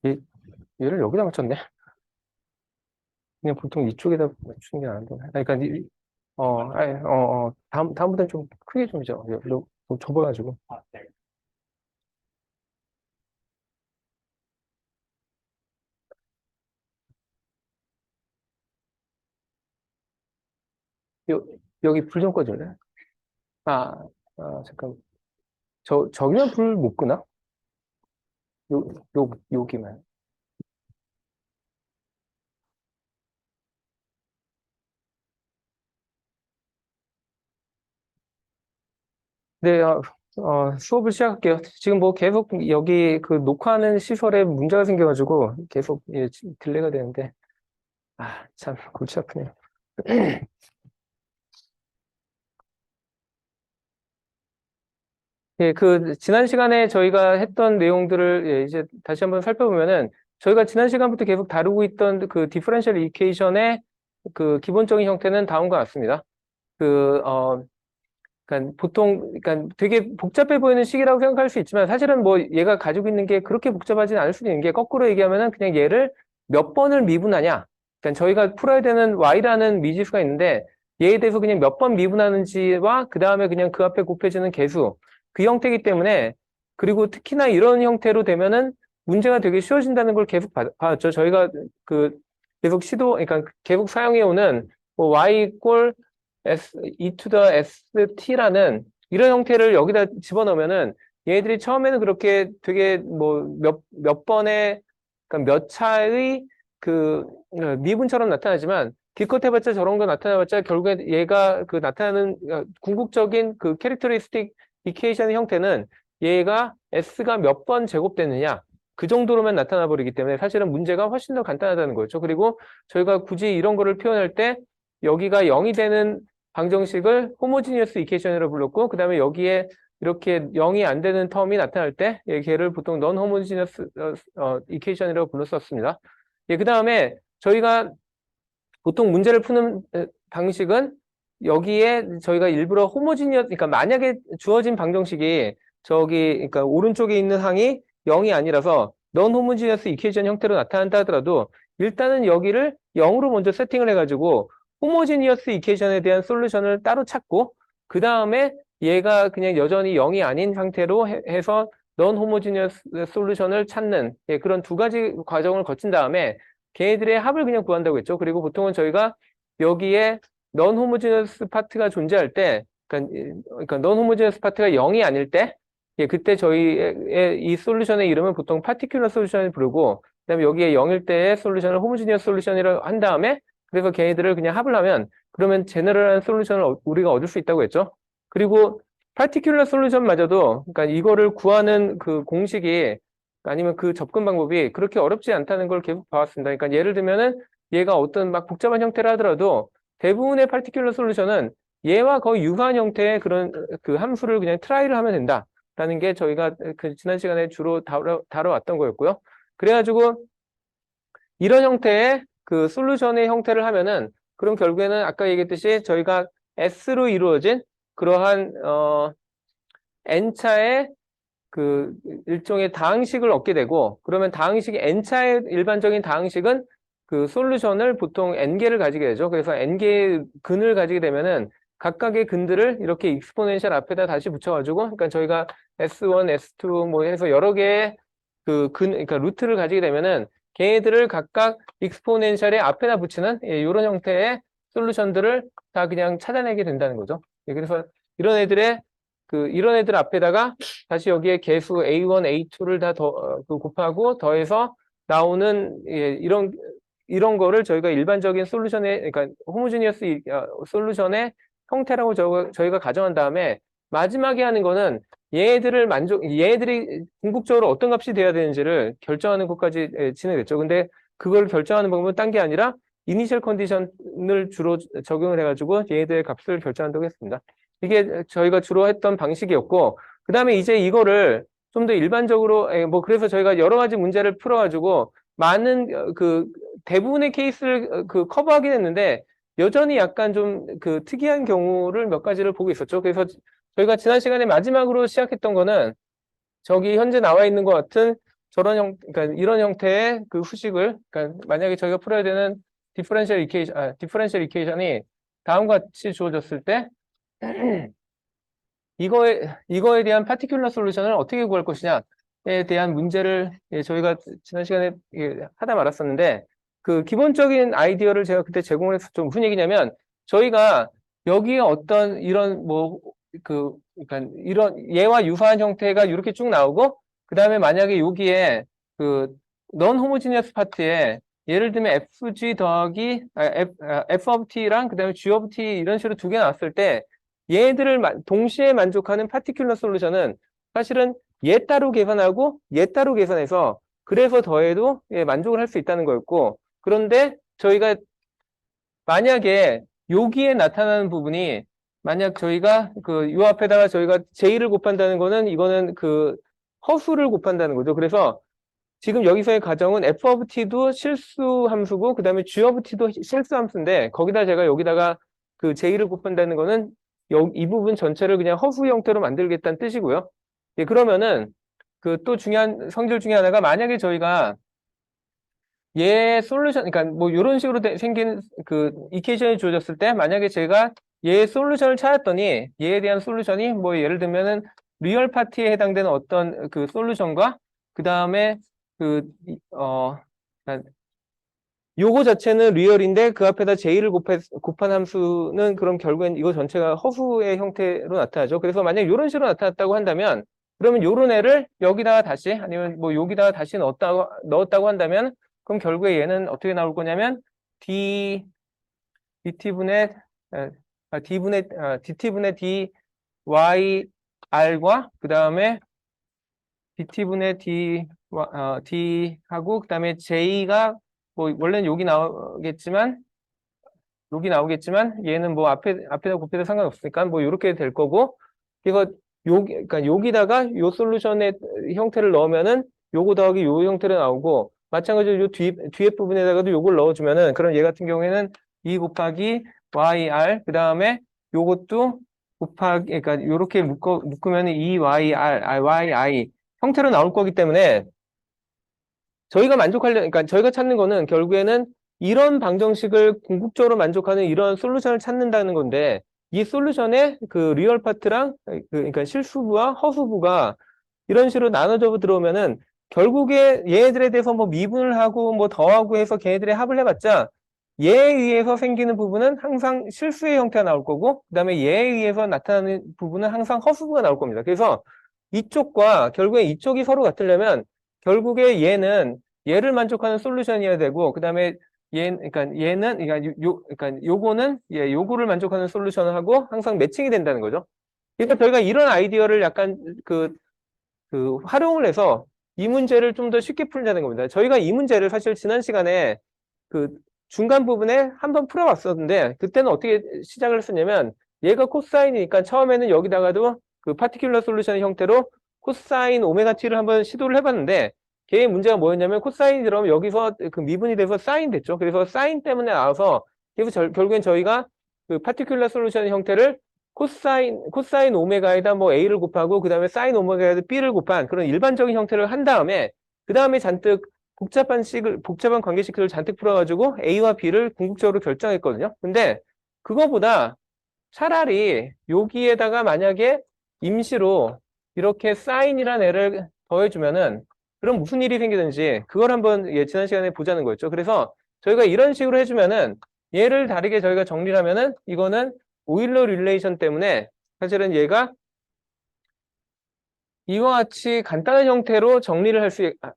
얘, 얘를 여기다 맞췄네. 그냥 보통 이쪽에다 맞추는 게 나은데. 그러니까, 다음부터는 좀 크게 좀 줘. 너무 좁아가지고. 여, 여기 불 좀 꺼줄래? 아, 잠깐. 저기만 불 못 끄나? 요, 여기만. 네, 수업을 시작할게요. 지금 뭐 계속 여기 그 녹화하는 시설에 문제가 생겨가지고 계속 딜레이가 되는데, 참 골치 아프네요. 예, 그 지난 시간에 저희가 했던 내용들을 이제 다시 한번 살펴보면은 저희가 지난 시간부터 계속 다루고 있던 그 디퍼런셜 이퀘이션의 그 기본적인 형태는 다음과 같습니다. 그 그러니까 보통 그러니까 되게 복잡해 보이는 식이라고 생각할 수 있지만 사실은 뭐 얘가 가지고 있는 게 그렇게 복잡하진 않을 수도 있는 게 거꾸로 얘기하면은 그냥 얘를 몇 번을 미분하냐. 그러니까 저희가 풀어야 되는 y라는 미지수가 있는데 얘에 대해서 그냥 몇 번 미분하는지와 그 다음에 그냥 그 앞에 곱해지는 계수 그 형태이기 때문에 그리고 특히나 이런 형태로 되면은 문제가 되게 쉬워진다는 걸 계속 봤죠. 저희가 그 계속 그러니까 계속 사용해 오는 뭐 y 꼴 e to the st라는 이런 형태를 여기다 집어넣으면은 얘들이 처음에는 그렇게 되게 뭐 몇 번의, 그러니까 몇 차의 그 미분처럼 나타나지만 기껏 해봤자 저런 거 나타나봤자 결국에 얘가 그 나타나는 궁극적인 그 캐릭터리스틱 이퀘이션의 형태는 얘가 s가 몇 번 제곱됐느냐 그 정도로만 나타나 버리기 때문에 사실은 문제가 훨씬 더 간단하다는 거죠. 그리고 저희가 굳이 이런 거를 표현할 때 여기가 0이 되는 방정식을 호모지니어스 이퀘이션이라고 불렀고 그다음에 여기에 이렇게 0이 안 되는 텀이 나타날 때 걔를 보통 넌 호모지니어스 이퀘이션이라고 불렀었습니다. 그다음에 저희가 보통 문제를 푸는 방식은 여기에 저희가 일부러 그러니까 만약에 주어진 방정식이 저기 그러니까 오른쪽에 있는 항이 0이 아니라서 넌 호모지니어스 이퀘이션 형태로 나타난다 하더라도 일단은 여기를 0으로 먼저 세팅을 해가지고 호모지니어스 이퀘이션에 대한 솔루션을 따로 찾고 그 다음에 얘가 그냥 여전히 0이 아닌 상태로 해서 넌 호모지니어스 솔루션을 찾는 그런 두 가지 과정을 거친 다음에 걔네들의 합을 그냥 구한다고 했죠. 그리고 보통은 저희가 여기에 넌 호모지너스 파트가 존재할 때, 그러니까 넌 호모지너스 파트가 0이 아닐 때, 그때 저희의 이 솔루션의 이름은 보통 파티큘러 솔루션을 부르고, 그다음에 여기에 0일 때의 솔루션을 호모지니어스 솔루션이라고 한 다음에, 그래서 걔네들을 그냥 합을 하면, 그러면 제너럴한 솔루션을 우리가 얻을 수 있다고 했죠. 그리고 파티큘러 솔루션마저도, 그러니까 이거를 구하는 그 공식이 아니면 그 접근 방법이 그렇게 어렵지 않다는 걸 계속 봐왔습니다. 그러니까 예를 들면은 얘가 어떤 막 복잡한 형태를 하더라도 대부분의 파티큘러 솔루션은 얘와 거의 유사한 형태의 그런 그 함수를 그냥 트라이를 하면 된다라는 게 저희가 그 지난 시간에 주로 다뤄왔던 거였고요. 그래가지고 이런 형태의 그 솔루션의 형태를 하면은 그럼 결국에는 아까 얘기했듯이 저희가 S로 이루어진 그러한 N차의 그 일종의 다항식을 얻게 되고 그러면 다항식이 n차의 일반적인 다항식은 그 솔루션을 보통 n개를 가지게 되죠. 그래서 n개의 근을 가지게 되면은 각각의 근들을 이렇게 익스포넨셜 앞에다 다시 붙여가지고 그러니까 저희가 S1, S2 뭐 해서 여러 개의 그러니까 루트를 가지게 되면은 걔네들을 각각 익스포넨셜의 앞에다 붙이는 이런 형태의 솔루션들을 다 그냥 찾아내게 된다는 거죠. 그래서 이런 애들의 이런 애들 앞에다가 다시 여기에 계수 A1, A2를 다 곱하고 더해서 나오는 이런 거를 저희가 일반적인 솔루션의 그러니까 호모지니어스 솔루션의 형태라고 저희가 가정한 다음에 마지막에 하는 거는 얘들이 궁극적으로 어떤 값이 돼야 되는지를 결정하는 것까지 진행됐죠. 근데 그걸 결정하는 방법은 딴 게 아니라 이니셜 컨디션을 주로 적용을 해가지고 얘들의 값을 결정한다고 했습니다. 이게 저희가 주로 했던 방식이었고, 그 다음에 이제 이거를 좀 더 일반적으로, 뭐, 그래서 저희가 여러 가지 문제를 풀어가지고, 많은, 대부분의 케이스를 커버하긴 했는데, 여전히 약간 좀 특이한 경우를 몇 가지를 보고 있었죠. 그래서 저희가 지난 시간에 마지막으로 시작했던 거는, 저기 현재 나와 있는 것 같은 그러니까 이런 형태의 그 후식을, 그러니까 만약에 저희가 풀어야 되는 디퍼런셜 이퀘이션이 다음과 같이 주어졌을 때, 이거에 대한 파티큘러 솔루션을 어떻게 구할 것이냐에 대한 문제를 저희가 지난 시간에 하다 말았었는데, 그 기본적인 아이디어를 제가 그때 제공을 해서 좀 무슨 얘기냐면, 저희가 여기에 어떤 이런 그러니까 이런 얘와 유사한 형태가 이렇게 쭉 나오고, 그 다음에 만약에 여기에 그 non homogeneous 파트에 예를 들면 FG 더하기 F of T랑 그 다음에 G of T 이런 식으로 두 개 나왔을 때 얘들을 동시에 만족하는 파티큘러 솔루션은 사실은 얘 따로 계산하고 얘 따로 계산해서 그래서 더해도 만족을 할 수 있다는 거였고, 그런데 저희가 만약에 여기에 나타나는 부분이 만약 저희가 요 앞에다가 저희가 J를 곱한다는 거는 이거는 그 허수를 곱한다는 거죠. 그래서 지금 여기서의 가정은 f of t도 실수 함수고 그 다음에 g of t도 실수 함수인데 거기다 제가 여기다가 그 j를 곱한다는 거는 이 부분 전체를 그냥 허수 형태로 만들겠다는 뜻이고요. 예, 그러면은 그 또 중요한 성질 중에 하나가 만약에 저희가 얘 솔루션, 그러니까 뭐 이런 식으로 생긴 그 이퀘이션이 주어졌을 때 만약에 제가 얘 솔루션을 찾았더니 얘에 대한 솔루션이 뭐 예를 들면은 리얼 파티에 해당되는 어떤 그 솔루션과 그 다음에 그러니까 요거 자체는 리얼인데 그 앞에다 j를 곱한 함수는 그럼 결국엔 이거 전체가 허수의 형태로 나타나죠. 그래서 만약 이런 식으로 나타났다고 한다면 그러면 요런 애를 여기다가 다시 아니면 뭐 여기다가 다시 넣었다고 한다면 그럼 결국에 얘는 어떻게 나올 거냐면 dt분의 dt분의 dyr과 그 다음에 dt분의 d 하고 그 다음에 j가 뭐 원래는 여기 나오겠지만 얘는 뭐 앞에다 곱해도 상관없으니까 뭐 이렇게 될 거고, 이거 그러니까 여기다가 요 솔루션의 형태를 넣으면은 요거 더하기 요 형태로 나오고, 마찬가지로 요 뒤에 부분에다가도 요걸 넣어주면은 그럼 얘 같은 경우에는 2 곱하기 yr 그 다음에 요것도 곱하기 그러니까 요렇게 묶으면 2yr 형태로 나올 거기 때문에 그러니까 저희가 찾는 거는 결국에는 이런 방정식을 궁극적으로 만족하는 이런 솔루션을 찾는다는 건데, 이 솔루션의 그 리얼 파트랑 그러니까 실수부와 허수부가 이런 식으로 나눠져 들어오면은 결국에 얘네들에 대해서 뭐 미분을 하고 뭐 더하고 해서 걔네들의 합을 해봤자 얘에 의해서 생기는 부분은 항상 실수의 형태가 나올 거고, 그 다음에 얘에 의해서 나타나는 부분은 항상 허수부가 나올 겁니다. 그래서 이쪽과 결국에 이쪽이 서로 같으려면 결국에 얘는 얘를 만족하는 솔루션이어야 되고, 그 다음에 그러니까 얘는 그러니까 요거는 요거를 만족하는 솔루션을 하고 항상 매칭이 된다는 거죠. 그래서 저희가 이런 아이디어를 약간 활용을 해서 이 문제를 좀 더 쉽게 풀자는 겁니다. 저희가 이 문제를 사실 지난 시간에 그 중간 부분에 한번 풀어봤었는데 그때는 어떻게 시작을 했었냐면 얘가 코사인이니까 처음에는 여기다가도 그 파티큘러 솔루션 형태로 코사인 오메가 t를 한번 시도를 해봤는데 걔의 문제가 뭐였냐면 코사인이 들어오면 여기서 그 미분이 돼서 사인 됐죠. 그래서 사인 때문에 나와서 그래서 결국엔 저희가 그 파티큘러 솔루션 형태를 코사인 오메가에다 뭐 a를 곱하고 그 다음에 사인 오메가에다 b를 곱한 그런 일반적인 형태를 한 다음에 그 다음에 잔뜩 복잡한 관계식들을 잔뜩 풀어가지고 a와 b를 궁극적으로 결정했거든요. 근데 그거보다 차라리 여기에다가 만약에 임시로 이렇게 사인이란 애를 더해주면은 그럼 무슨 일이 생기는지 그걸 한번 지난 시간에 보자는 거였죠. 그래서 저희가 이런 식으로 해주면은 얘를 다르게 저희가 정리를 하면은 이거는 오일러 릴레이션 때문에 사실은 얘가 이와 같이 간단한 형태로 정리를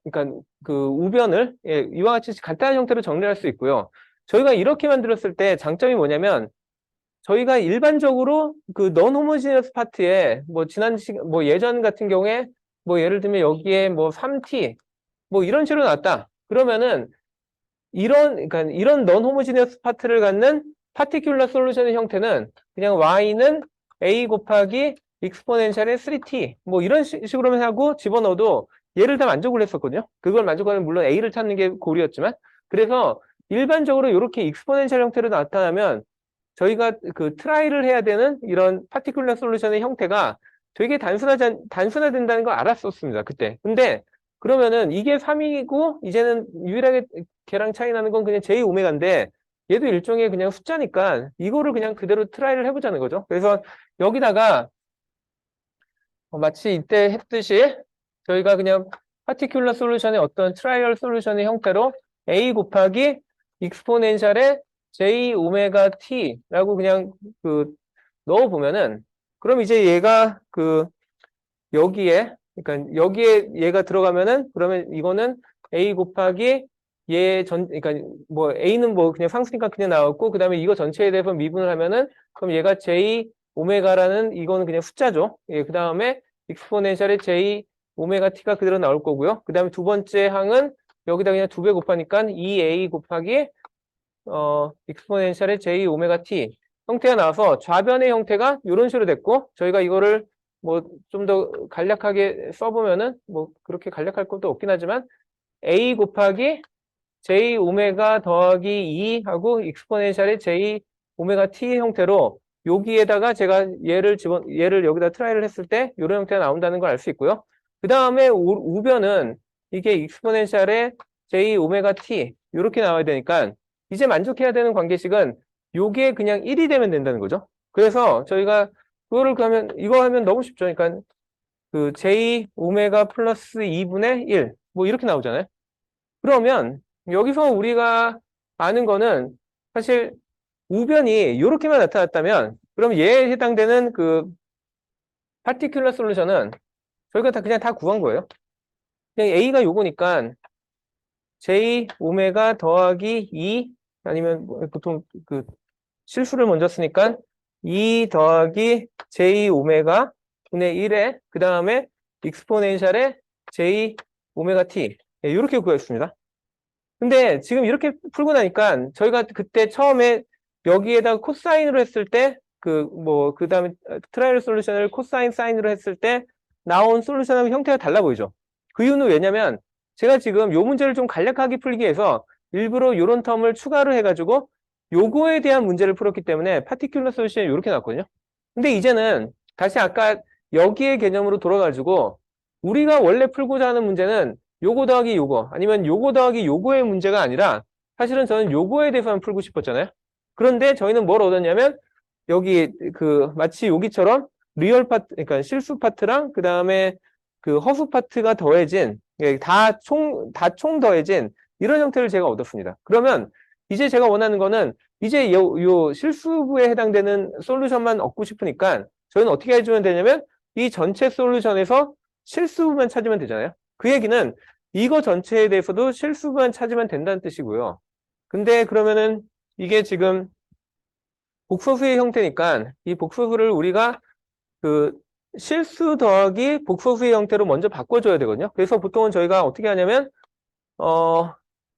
그러니까 그 우변을 이와 같이 간단한 형태로 정리를 할 수 있고요. 저희가 이렇게 만들었을 때 장점이 뭐냐면 저희가 일반적으로 그 non homogeneous 파트에 뭐 예전 같은 경우에 뭐 예를 들면 여기에 뭐 3t 뭐 이런 식으로 나왔다. 그러면은 그러니까 이런 non homogeneous 파트를 갖는 파티큘러 솔루션의 형태는 그냥 y는 a 곱하기 익스포넨셜의 3t 뭐 이런 식으로 하고 집어넣어도 얘를 다 만족을 했었거든요. 그걸 만족하면 물론 a를 찾는 게 고리였지만, 그래서 일반적으로 이렇게 익스포넨셜 형태로 나타나면 저희가 그 트라이를 해야 되는 이런 파티큘러 솔루션의 형태가 되게 단순화된다는 걸 알았었습니다, 그때. 근데 그러면은 이게 3이고 이제는 유일하게 걔랑 차이 나는 건 그냥 j 오메가인데 얘도 일종의 그냥 숫자니까 이거를 그냥 그대로 트라이를 해보자는 거죠. 그래서 여기다가 마치 이때 했듯이 저희가 그냥 파티큘러 솔루션의 어떤 트라이얼 솔루션의 형태로 a 곱하기 익스포넨셜의 j 오메가 t라고 그냥 그 넣어보면은 그럼 이제 얘가 그 여기에 그러니까 여기에 얘가 들어가면은 그러면 이거는 a 곱하기 얘 전 그러니까 뭐 a는 뭐 그냥 상수니까 그냥 나왔고 그다음에 이거 전체에 대해서 미분을 하면은 그럼 얘가 j 오메가라는 이거는 그냥 숫자죠. 예, 그다음에 익스포넨셜의 j 오메가 t가 그대로 나올 거고요. 그다음에 두 번째 항은 여기다 그냥 2배 곱하니까 2a 곱하기 익스포넨셜의 j 오메가 t 형태가 나와서 좌변의 형태가 이런 식으로 됐고 저희가 이거를 뭐 좀 더 간략하게 써보면은 뭐 그렇게 간략할 것도 없긴 하지만 a 곱하기 j 오메가 더하기 2 하고 익스포넨셜의 j 오메가 t 형태로 여기에다가 제가 얘를 여기다 트라이를 했을 때 이런 형태가 나온다는 걸 알 수 있고요. 그 다음에 우변은 이게 익스포넨셜의 j 오메가 t 이렇게 나와야 되니까 이제 만족해야 되는 관계식은 요게 그냥 1이 되면 된다는 거죠. 그래서 저희가 그거를 그러면 이거 하면 너무 쉽죠. 그러니까 그 j 오메가 플러스 2분의 1 뭐 이렇게 나오잖아요. 그러면 여기서 우리가 아는 거는 사실 우변이 이렇게만 나타났다면 그럼 얘에 해당되는 그 파티큘러 솔루션은 저희가 다 그냥 다 구한 거예요. 그냥 a가 요거니까 j 오메가 더하기 2 아니면 뭐 보통 그 실수를 먼저 쓰니까 2 더하기 j 오메가 분의 1에 그 다음에 익스포넨셜의 j 오메가 t 이렇게 구했습니다. 근데 지금 이렇게 풀고 나니까 저희가 그때 처음에 여기에다가 코사인으로 했을 때 그 다음에 트라이얼 솔루션을 코사인 사인으로 했을 때 나온 솔루션하고 형태가 달라 보이죠. 그 이유는 왜냐면 제가 지금 요 문제를 좀 간략하게 풀기 위해서 일부러 요런 텀을 추가로 해가지고 요거에 대한 문제를 풀었기 때문에 파티큘러 솔루션이 이렇게 나왔거든요. 근데 이제는 다시 아까 여기의 개념으로 돌아가지고 우리가 원래 풀고자 하는 문제는 요거 더하기 요거 아니면 요거 더하기 요거의 문제가 아니라 사실은 저는 요거에 대해서만 풀고 싶었잖아요. 그런데 저희는 뭘 얻었냐면 여기 그 마치 여기처럼 리얼 파트 그러니까 실수 파트랑 그 다음에 그 허수 파트가 더해진 다 총 더해진 이런 형태를 제가 얻었습니다. 그러면 이제 제가 원하는 거는 이제 요 실수부에 해당되는 솔루션만 얻고 싶으니까 저희는 어떻게 해주면 되냐면 이 전체 솔루션에서 실수부만 찾으면 되잖아요. 그 얘기는 이거 전체에 대해서도 실수부만 찾으면 된다는 뜻이고요. 근데 그러면은 이게 지금 복소수의 형태니까 이 복소수를 우리가 그 실수 더하기 복소수의 형태로 먼저 바꿔줘야 되거든요. 그래서 보통은 저희가 어떻게 하냐면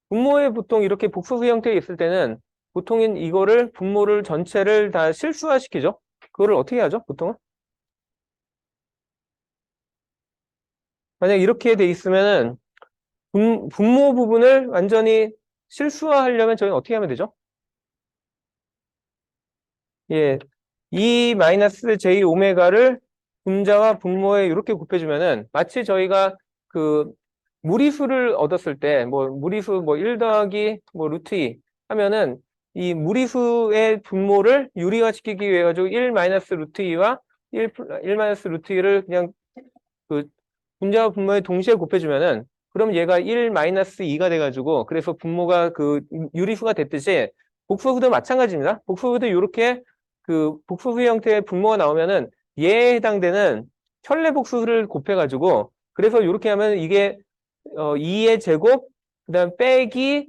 분모에 보통 이렇게 복소수 형태에 있을 때는 보통은 이거를 분모를 전체를 다 실수화시키죠. 그거를 어떻게 하죠? 보통은? 만약 이렇게 돼 있으면은 분모 부분을 완전히 실수화하려면 저희는 어떻게 하면 되죠? 예, 이 마이너스 j 오메가를 분자와 분모에 이렇게 곱해주면은 마치 저희가 그 무리수를 얻었을 때 뭐 무리수 뭐 1 더하기 뭐 루트 2 하면은 이 무리수의 분모를 유리화시키기 위해 가지고 1 마이너스 루트 2와 1 마이너스 루트 2를 그냥 그 분자와 분모에 동시에 곱해주면은 그럼 얘가 1 마이너스 2가 돼가지고 그래서 분모가 그 유리수가 됐듯이 복소수도 마찬가지입니다. 복소수도 이렇게 그 복소수 형태의 분모가 나오면은 얘에 해당되는 현례 복소수를 곱해가지고 그래서 이렇게 하면 이게 2의 제곱 그다음 빼기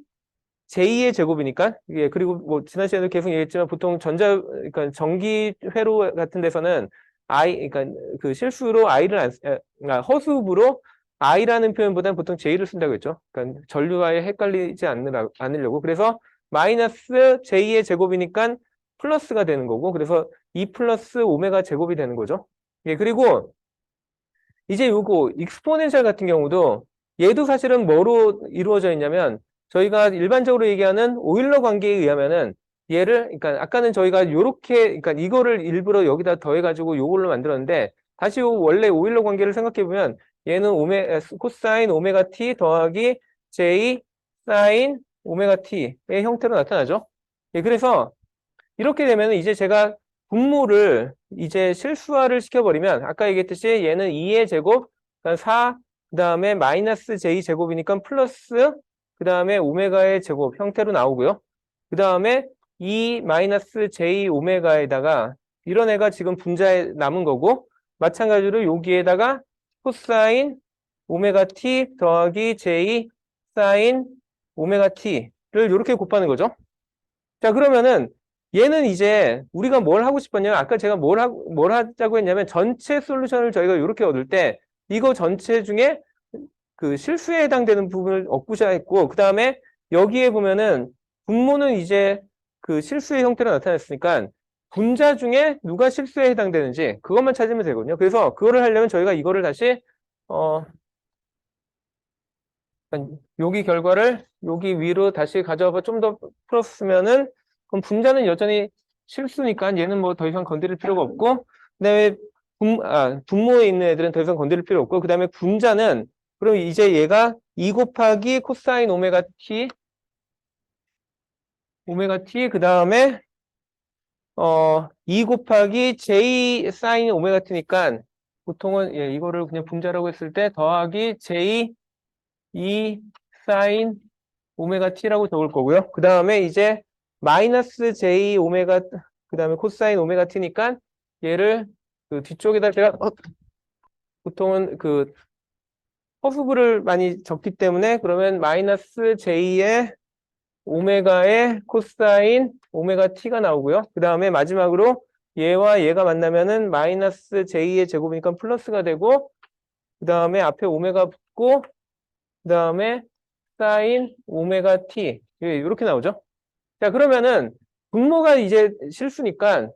j2의 제곱이니까 예 그리고 뭐 지난 시간에도 계속 얘기했지만 보통 그러니까 전기 회로 같은 데서는 그러니까 그 실수로 i를 그러니까 허수부로 i라는 표현보다는 보통 j를 쓴다고 했죠. 그러니까 전류와에 헷갈리지 않으려고 그래서 마이너스 j의 제곱이니까 플러스가 되는 거고 그래서 2 플러스 오메가 제곱이 되는 거죠. 예 그리고 이제 요거 익스포넨셜 같은 경우도 얘도 사실은 뭐로 이루어져 있냐면 저희가 일반적으로 얘기하는 오일러 관계에 의하면은 얘를 그러니까 아까는 저희가 요렇게 그러니까 이거를 일부러 여기다 더해 가지고 요걸로 만들었는데 다시 요 원래 오일러 관계를 생각해 보면 얘는 코사인 오메가 t 더하기 j 사인 오메가 t의 형태로 나타나죠. 예, 그래서 이렇게 되면 이제 제가 분모를 이제 실수화를 시켜버리면 아까 얘기했듯이 얘는 2의 제곱, 그다음 4, 그다음에 마이너스 j 제곱이니까 플러스 그다음에 오메가의 제곱 형태로 나오고요. 그다음에 2 마이너스 j 오메가에다가 이런 애가 지금 분자에 남은 거고 마찬가지로 여기에다가 코사인 오메가 t 더하기 j 사인 오메가 t를 이렇게 곱하는 거죠. 자, 그러면은 얘는 이제 우리가 뭘 하고 싶었냐면 아까 제가 뭘 하자고 했냐면 전체 솔루션을 저희가 이렇게 얻을 때 이거 전체 중에 그 실수에 해당되는 부분을 얻고자 했고 그 다음에 여기에 보면은 분모는 이제 그 실수의 형태로 나타났으니까 분자 중에 누가 실수에 해당되는지 그것만 찾으면 되거든요. 그래서 그거를 하려면 저희가 이거를 다시 여기 결과를 여기 위로 다시 가져와서 좀 더 풀었으면은 그럼 분자는 여전히 실수니까 얘는 뭐 더 이상 건드릴 필요가 없고 그다음에 분모에 있는 애들은 더 이상 건드릴 필요 없고 그다음에 분자는 그럼 이제 얘가 2 곱하기 코사인 오메가 t 그다음에 2 곱하기 j 사인 오메가 t니까 보통은 예, 이거를 그냥 분자라고 했을 때 더하기 j 2 사인 오메가 t라고 적을 거고요. 그 다음에 이제 마이너스 j 오메가 그 다음에 코사인 오메가 t니까 얘를 그 뒤쪽에다 제가 보통은 그 허수부를 많이 적기 때문에 그러면 마이너스 j의 오메가의 코사인 오메가 t가 나오고요. 그 다음에 마지막으로 얘와 얘가 만나면은 마이너스 j의 제곱이니까 플러스가 되고 그 다음에 앞에 오메가 붙고 그 다음에 사인 오메가 t 이렇게 나오죠. 자, 그러면은 분모가 이제 실수니까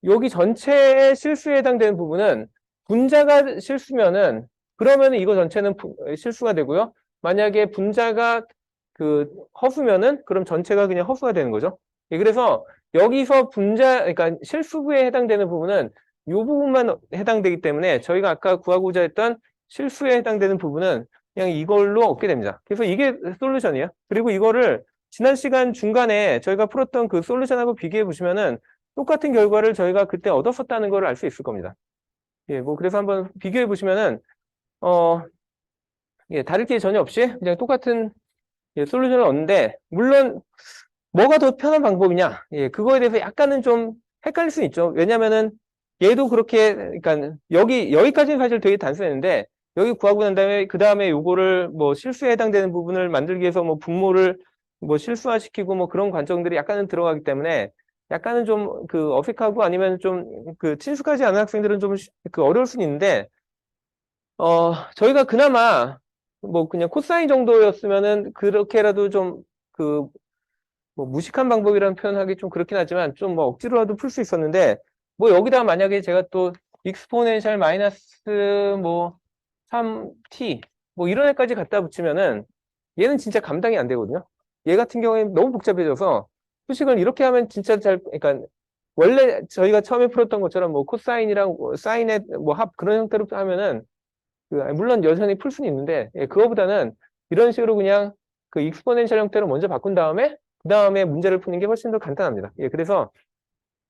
여기 전체의 실수에 해당되는 부분은 분자가 실수면은 그러면은 이거 전체는 실수가 되고요. 만약에 분자가 그 허수면은 그럼 전체가 그냥 허수가 되는 거죠. 예, 그래서 여기서 그러니까 실수부에 해당되는 부분은 이 부분만 해당되기 때문에 저희가 아까 구하고자 했던 실수에 해당되는 부분은 그냥 이걸로 얻게 됩니다. 그래서 이게 솔루션이에요. 그리고 이거를 지난 시간 중간에 저희가 풀었던 그 솔루션하고 비교해 보시면은 똑같은 결과를 저희가 그때 얻었었다는 걸 알 수 있을 겁니다. 예, 뭐 그래서 한번 비교해 보시면은 예, 다를 게 전혀 없이 그냥 똑같은 예, 솔루션을 얻는데 물론 뭐가 더 편한 방법이냐? 예, 그거에 대해서 약간은 좀 헷갈릴 수 있죠. 왜냐면은 얘도 그렇게 그러니까 여기까지는 사실 되게 단순했는데 여기 구하고 난 다음에 그 다음에 요거를 뭐 실수에 해당되는 부분을 만들기 위해서 뭐 분모를 뭐 실수화시키고 뭐 그런 관점들이 약간은 들어가기 때문에 약간은 좀 그 어색하고 아니면 좀 그 친숙하지 않은 학생들은 좀 그 어려울 수는 있는데 저희가 그나마 뭐 그냥 코사인 정도였으면은 그렇게라도 좀 그 뭐 무식한 방법이라는 표현하기 좀 그렇긴 하지만 좀 뭐 억지로라도 풀 수 있었는데 뭐 여기다 만약에 제가 또 익스포넨셜 마이너스 뭐 3t 뭐 이런 애까지 갖다 붙이면은 얘는 진짜 감당이 안 되거든요. 얘 같은 경우에는 너무 복잡해져서 수식을 이렇게 하면 진짜 그러니까 원래 저희가 처음에 풀었던 것처럼 뭐 코사인이랑 뭐 사인의 뭐 합 그런 형태로 하면은 물론 여전히 풀 수는 있는데 예, 그거보다는 이런 식으로 그냥 그 익스포넨셜 형태로 먼저 바꾼 다음에 그 다음에 문제를 푸는 게 훨씬 더 간단합니다. 예, 그래서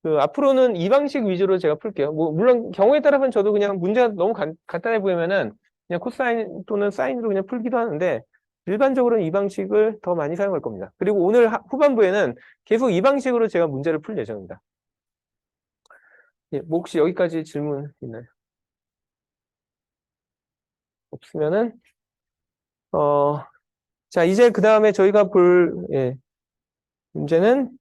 그 앞으로는 이 방식 위주로 제가 풀게요. 뭐 물론 경우에 따라서는 저도 그냥 문제가 너무 간단해 보이면은 그냥 코사인 또는 사인으로 그냥 풀기도 하는데 일반적으로는 이 방식을 더 많이 사용할 겁니다. 그리고 오늘 후반부에는 계속 이 방식으로 제가 문제를 풀 예정입니다. 예, 뭐 혹시 여기까지 질문 있나요? 없으면은 자 이제 그 다음에 저희가 볼 예, 문제는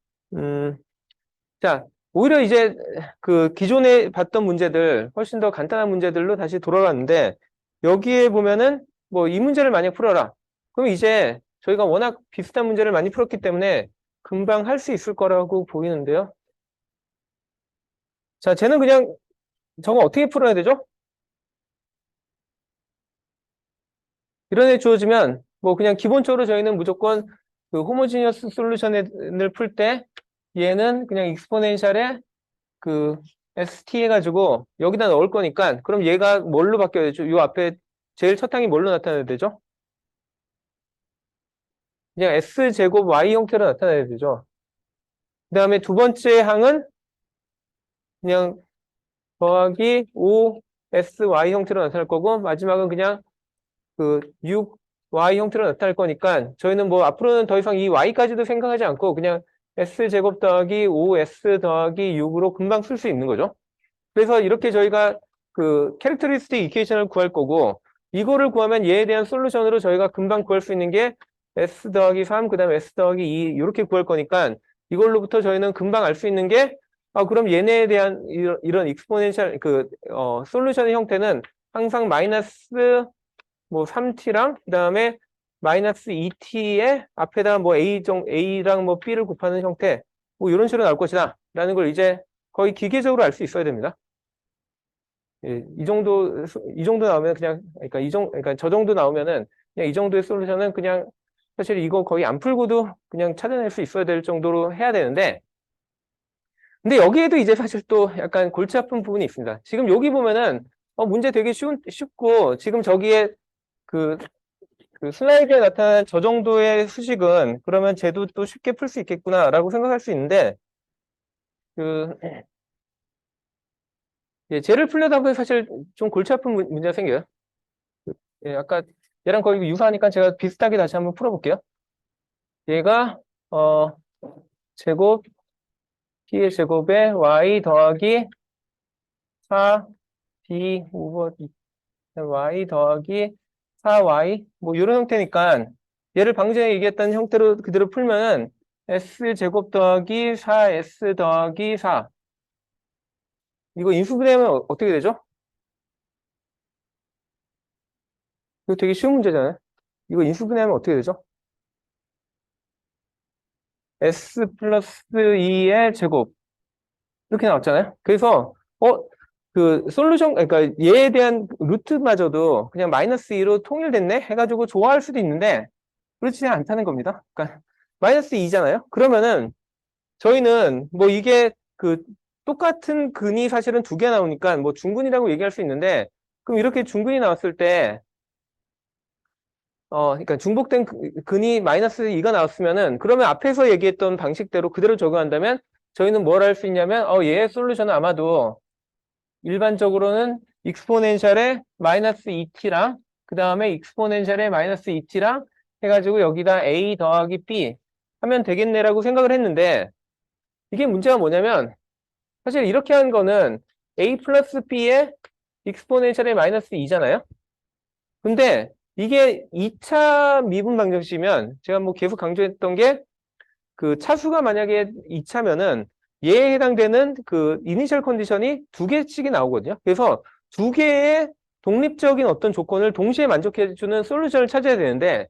자 오히려 이제 그 기존에 봤던 문제들 훨씬 더 간단한 문제들로 다시 돌아갔는데 여기에 보면은 뭐 이 문제를 만약 풀어라. 그럼 이제 저희가 워낙 비슷한 문제를 많이 풀었기 때문에 금방 할 수 있을 거라고 보이는데요. 자, 쟤는 그냥 저거 어떻게 풀어야 되죠? 이런 애 주어지면 뭐 그냥 기본적으로 저희는 무조건 그 호모지니어스 솔루션을 풀 때 얘는 그냥 익스포넨셜에 그 ST 해가지고 여기다 넣을 거니까 그럼 얘가 뭘로 바뀌어야 되죠? 요 앞에 제일 첫 항이 뭘로 나타내야 되죠? 그냥 S제곱 Y 형태로 나타내야 되죠. 그 다음에 두 번째 항은 그냥 더하기 5SY 형태로 나타날 거고, 마지막은 그냥 그 6Y 형태로 나타날 거니까, 저희는 뭐 앞으로는 더 이상 이 Y까지도 생각하지 않고, 그냥 S제곱 더하기 5S 더하기 6으로 금방 쓸 수 있는 거죠. 그래서 이렇게 저희가 그 캐릭터리스틱 이퀘이션을 구할 거고, 이거를 구하면 얘에 대한 솔루션으로 저희가 금방 구할 수 있는 게 S 더하기 3, 그 다음에 S 더하기 2 이렇게 구할 거니까, 이걸로부터 저희는 금방 알 수 있는 게 그럼 얘네에 대한 이런 익스포넨셜 솔루션의 형태는 항상 마이너스 뭐 3t랑 그 다음에 마이너스 2t의 앞에다 뭐 a랑 뭐 b를 곱하는 형태 뭐 이런 식으로 나올 것이다 라는 걸 이제 거의 기계적으로 알 수 있어야 됩니다. 예, 이 정도 나오면 그냥 그러니까 저 정도 나오면은 그냥 이 정도의 솔루션은 그냥 사실 이거 거의 안 풀고도 그냥 찾아낼 수 있어야 될 정도로 해야 되는데, 근데 여기에도 이제 사실 또 약간 골치 아픈 부분이 있습니다. 지금 여기 보면은 문제 되게 쉽고 지금 저기에 그, 그 슬라이드에 나타난 저 정도의 수식은 그러면 쟤도 또 쉽게 풀 수 있겠구나라고 생각할 수 있는데, 그 쟤를 풀려다 보면 사실 좀 골치 아픈 문제가 생겨요. 예, 아까 얘랑 거의 유사하니까 제가 비슷하게 다시 한번 풀어볼게요. 얘가 제곱 P의 제곱에 Y 더하기 4B 오버 Y 더하기 4Y 뭐 이런 형태니까 얘를 방금 얘기했던 형태로 그대로 풀면은 S제곱 더하기 4S 더하기 4 이거 인수분해하면 어떻게 되죠? 이거 되게 쉬운 문제잖아요. 이거 인수분해하면 어떻게 되죠? S 플러스 2의 제곱 이렇게 나왔잖아요. 그래서 그 솔루션 그러니까 얘에 대한 루트마저도 그냥 마이너스 2로 통일됐네 해가지고 좋아할 수도 있는데 그렇지 않다는 겁니다. 그러니까 마이너스 2잖아요. 그러면은 저희는 뭐 이게 그 똑같은 근이 사실은 두 개 나오니까 뭐 중근이라고 얘기할 수 있는데, 그럼 이렇게 중근이 나왔을 때 그러니까 중복된 근이 마이너스 2가 나왔으면은 그러면 앞에서 얘기했던 방식대로 그대로 적용한다면 저희는 뭘 할 수 있냐면 얘의 솔루션은 아마도 일반적으로는 익스포넨셜의 마이너스 2t랑 그 다음에 익스포넨셜의 마이너스 2t랑 해가지고 여기다 a 더하기 b 하면 되겠네라고 생각을 했는데, 이게 문제가 뭐냐면 사실 이렇게 한 거는 a 플러스 b의 익스포넨셜의 마이너스 2잖아요. 근데 이게 2차 미분 방정식이면 제가 뭐 계속 강조했던 게 그 차수가 만약에 2차면은 얘에 해당되는 그 이니셜 컨디션이 두 개씩이 나오거든요. 그래서 두 개의 독립적인 어떤 조건을 동시에 만족해주는 솔루션을 찾아야 되는데,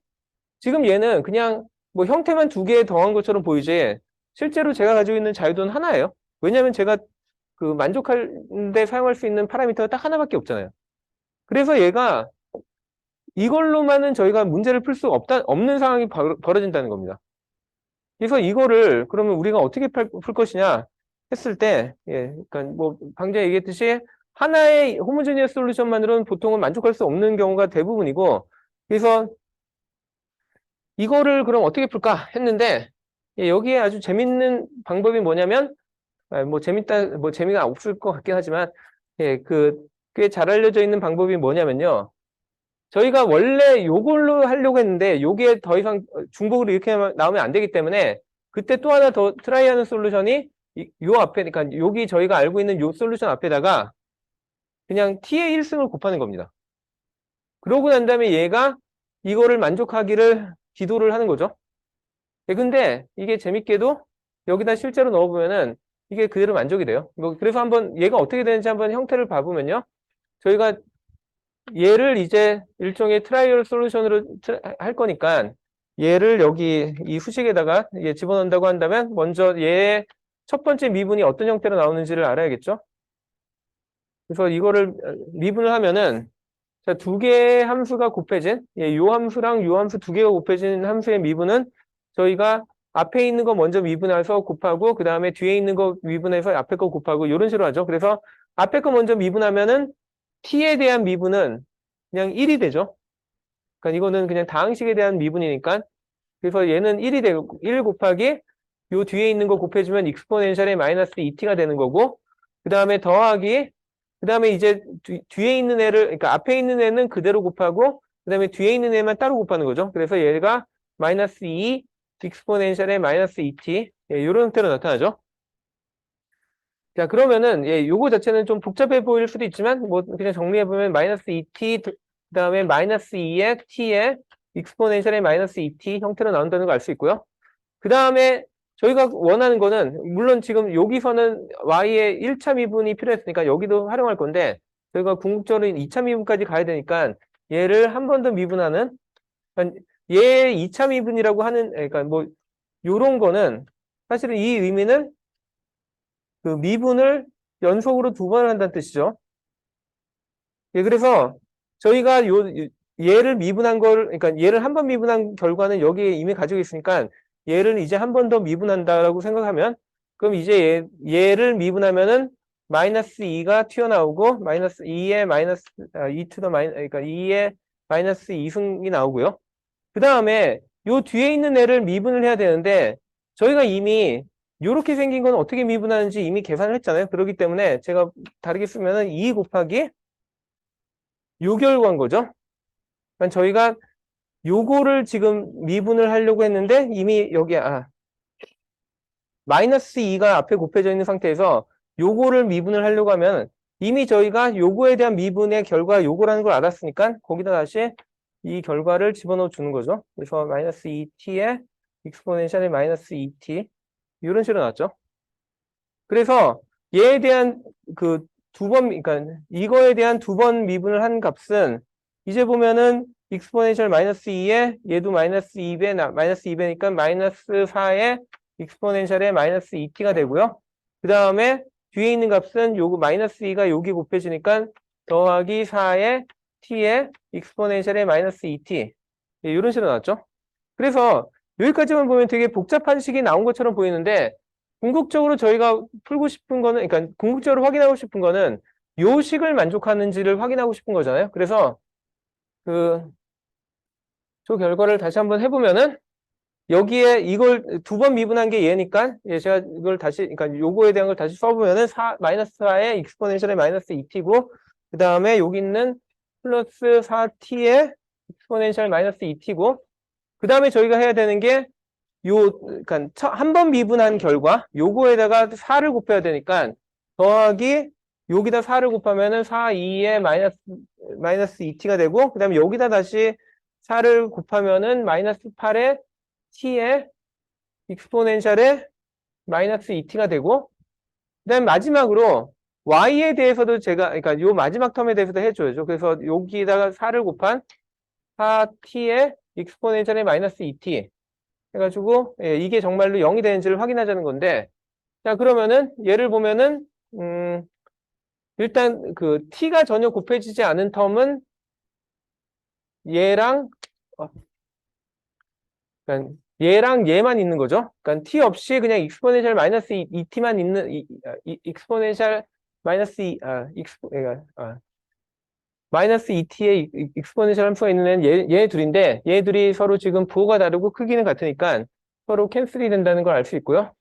지금 얘는 그냥 뭐 형태만 두 개 더한 것처럼 보이지 실제로 제가 가지고 있는 자유도는 하나예요. 왜냐하면 제가 그 만족하는데 사용할 수 있는 파라미터가 딱 하나밖에 없잖아요. 그래서 얘가 이걸로만은 저희가 문제를 풀 수 없는 상황이 벌어진다는 겁니다. 그래서 이거를 그러면 우리가 어떻게 풀 것이냐 했을 때, 그러니까 뭐 방금 전에 얘기했듯이 하나의 호모제니어스 솔루션만으로는 보통은 만족할 수 없는 경우가 대부분이고, 그래서 이거를 그럼 어떻게 풀까 했는데, 여기에 아주 재밌는 방법이 뭐냐면, 뭐 재미가 없을 것 같긴 하지만, 꽤 잘 알려져 있는 방법이 뭐냐면요. 저희가 원래 요걸로 하려고 했는데 요게 더 이상 중복으로 이렇게 나오면 안 되기 때문에 그때 또 하나 더 트라이하는 솔루션이 요 앞에, 그러니까 여기 저희가 알고 있는 요 솔루션 앞에다가 그냥 t의 1승을 곱하는 겁니다. 그러고 난 다음에 얘가 이거를 만족하기를 기도를 하는 거죠. 근데 이게 재밌게도 여기다 실제로 넣어보면은 이게 그대로 만족이 돼요. 뭐 그래서 한번 얘가 어떻게 되는지 한번 형태를 봐보면요. 저희가 얘를 이제 일종의 트라이얼 솔루션으로 할 거니까 얘를 여기 이 수식에다가 집어넣는다고 한다면 먼저 얘의 첫 번째 미분이 어떤 형태로 나오는지를 알아야겠죠. 그래서 이거를 미분을 하면은 자, 두 개의 함수가 곱해진 요 함수랑 요 함수 두 개가 곱해진 함수의 미분은 저희가 앞에 있는 거 먼저 미분해서 곱하고 그 다음에 뒤에 있는 거 미분해서 앞에 거 곱하고 이런 식으로 하죠. 그래서 앞에 거 먼저 미분하면은 t에 대한 미분은 그냥 1이 되죠. 그러니까 이거는 그냥 다항식에 대한 미분이니까. 그래서 얘는 1이 되고 1 곱하기 요 뒤에 있는 거 곱해주면 익스포넨셜의 마이너스 2t가 되는 거고, 그 다음에 더하기, 그 다음에 이제 뒤에 있는 애를, 그러니까 앞에 있는 애는 그대로 곱하고, 그 다음에 뒤에 있는 애만 따로 곱하는 거죠. 그래서 얘가 마이너스 2 익스포넨셜의 마이너스 2t, 예, 이런 형태로 나타나죠. 자, 그러면은, 예, 요거 자체는 좀 복잡해 보일 수도 있지만, 뭐, 그냥 정리해보면, 마이너스 2t, 그 다음에 마이너스 2의 t의 익스포넨셜의 마이너스 2t 형태로 나온다는 걸 알 수 있고요. 그 다음에 저희가 원하는 거는, 물론 지금 여기서는 y의 1차 미분이 필요했으니까 여기도 활용할 건데, 저희가 궁극적으로 2차 미분까지 가야 되니까, 얘를 한 번 더 미분하는, 그러니까 얘 2차 미분이라고 하는, 그러니까 뭐, 요런 거는, 사실은 이 의미는 그 미분을 연속으로 2번 한다는 뜻이죠. 예, 그래서 저희가 얘를 미분한 걸, 그러니까 얘를 한 번 미분한 결과는 여기에 이미 가지고 있으니까 얘를 이제 한 번 더 미분한다라고 생각하면, 그럼 이제 얘를 미분하면은 마이너스 2가 튀어나오고 마이너스 2의 마이너스 2 to the 그러니까 2의 마이너스 2승이 나오고요. 그 다음에 요 뒤에 있는 애를 미분을 해야 되는데, 저희가 이미 이렇게 생긴 건 어떻게 미분하는지 이미 계산을 했잖아요. 그렇기 때문에 제가 다르게 쓰면은 2 곱하기 요 결과인 거죠. 그러니까 저희가 요거를 지금 미분을 하려고 했는데 이미 여기 마이너스 2가 앞에 곱해져 있는 상태에서 요거를 미분을 하려고 하면 이미 저희가 요거에 대한 미분의 결과 요거라는 걸 알았으니까 거기다 다시 이 결과를 집어넣어 주는 거죠. 그래서 마이너스 2t에 익스포넨셜의 마이너스 2t 이런 식으로 나왔죠. 그래서 얘에 대한 그 그러니까 이거에 대한 2번 미분을 한 값은 이제 보면은 익스포넨셜 마이너스 2에 얘도 마이너스 2배, 마이너스 2배니까 마이너스 4에 익스포넨셜의 마이너스 2t가 되고요. 그 다음에 뒤에 있는 값은 요거 마이너스 2가 여기 곱해지니까 더하기 4에 t에 익스포넨셜의 마이너스 2t. 예, 이런 식으로 나왔죠. 그래서 여기까지만 보면 되게 복잡한 식이 나온 것처럼 보이는데, 궁극적으로 저희가 풀고 싶은 거는, 그러니까 궁극적으로 확인하고 싶은 거는 요 식을 만족하는지를 확인하고 싶은 거잖아요. 그래서 저 결과를 다시 한번 해보면은 여기에 이걸 2번 미분한 게 얘니까, 예, 제가 이걸 다시, 그러니까 요거에 대한 걸 다시 써보면은 마이너스 4의 익스포넨셜의 마이너스 2t고, 그 다음에 여기 있는 플러스 4t의 익스포넨셜 마이너스 2t고, 그 다음에 저희가 해야 되는 게 그러니까 한 번 미분한 결과, 요거에다가 4를 곱해야 되니까, 더하기, 여기다 4를 곱하면은 4, 2에 마이너스 2t가 되고, 그 다음에 여기다 다시 4를 곱하면은 마이너스 8에 t에 익스포넨셜에 마이너스 2t가 되고, 그 다음에 마지막으로 y에 대해서도 제가, 그러니까 요 마지막 텀에 대해서도 해줘야죠. 그래서 여기다가 4를 곱한 4t에 익스포넨셜에 마이너스 2t. 해가지고, 예, 이게 정말로 0이 되는지를 확인하자는 건데, 자, 그러면은, 얘를 보면은, 일단 t가 전혀 곱해지지 않은 텀은 얘랑, 그러니까 얘랑 얘만 있는 거죠. 그러니까 t 없이 그냥 익스포넨셜 마이너스 2t만 있는, 익스포넨셜 마이너스 2t의 익스포넨셜 함수가 있는 애는 얘 둘인데, 얘 둘이 서로 지금 부호가 다르고 크기는 같으니까 서로 캔슬이 된다는 걸 알 수 있고요.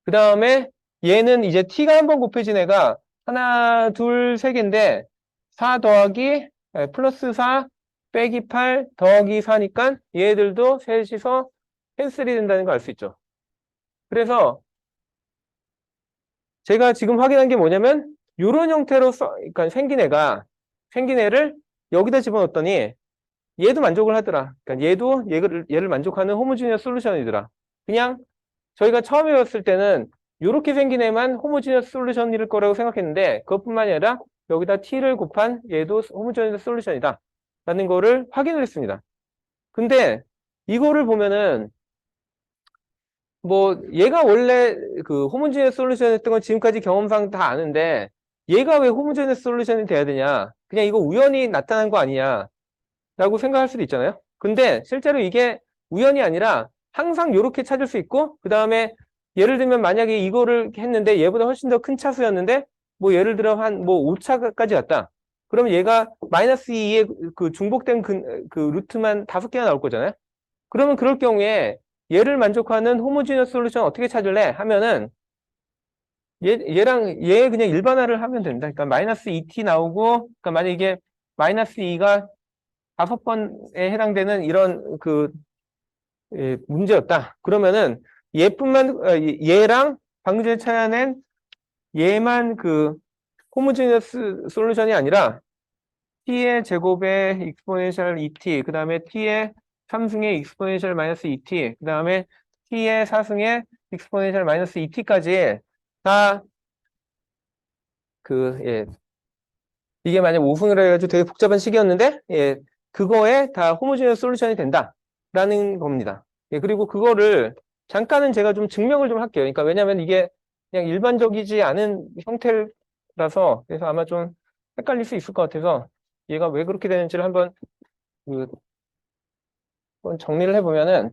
그 다음에 얘는 이제 t가 한 번 곱해진 애가 하나, 둘, 세 개인데 4 더하기 플러스 4 빼기 8 더하기 4니까 얘들도 셋이서 캔슬이 된다는 걸 알 수 있죠. 그래서 제가 지금 확인한 게 뭐냐면 이런 형태로 그러니까 생긴 애를 여기다 집어넣었더니 얘도 만족을 하더라. 그러니까 얘도 얘를 만족하는 호모지니어스 솔루션이더라. 그냥 저희가 처음에 봤을 때는 이렇게 생긴 애만 호모지니어스 솔루션일 거라고 생각했는데, 그것뿐만이 아니라 여기다 t를 곱한 얘도 호모지니어스 솔루션이다 라는 거를 확인을 했습니다. 근데 이거를 보면은 뭐 얘가 원래 그 호모지니어스 솔루션이었던 건 지금까지 경험상 다 아는데, 얘가 왜 호모지니어스 솔루션이 돼야 되냐, 그냥 이거 우연히 나타난 거 아니냐 라고 생각할 수도 있잖아요. 근데 실제로 이게 우연이 아니라 항상 이렇게 찾을 수 있고, 그 다음에 예를 들면 만약에 이거를 했는데 얘보다 훨씬 더 큰 차수였는데 뭐 예를 들어 한 뭐 5차까지 갔다. 그러면 얘가 마이너스 2의 그 중복된 그 루트만 5개가 나올 거잖아요. 그러면 그럴 경우에 얘를 만족하는 호모지니어스 솔루션 어떻게 찾을래? 하면은 얘랑 얘 그냥 일반화를 하면 됩니다. 그러니까 마이너스 2t 나오고, 그러니까 만약 이게 마이너스 2가 5번에 해당되는 이런 문제였다. 그러면은 얘랑 방금 전에 찾아낸 얘만 그 호모지니어스 솔루션이 아니라 t의 제곱에 익스포넨셜 2t, 그 다음에 t의 3승의 익스포넨셜 마이너스 2t, 그 다음에 t의 4승의 익스포넨셜 마이너스 2t까지 다 예. 이게 만약 5승을 해가지고 되게 복잡한 식이었는데, 예. 그거에 다 호모지니어스 솔루션이 된다라는 겁니다. 예. 그리고 그거를 잠깐은 제가 좀 증명을 좀 할게요. 그러니까 왜냐면 이게 그냥 일반적이지 않은 형태라서 그래서 아마 좀 헷갈릴 수 있을 것 같아서 얘가 왜 그렇게 되는지를 그, 한번 정리를 해보면은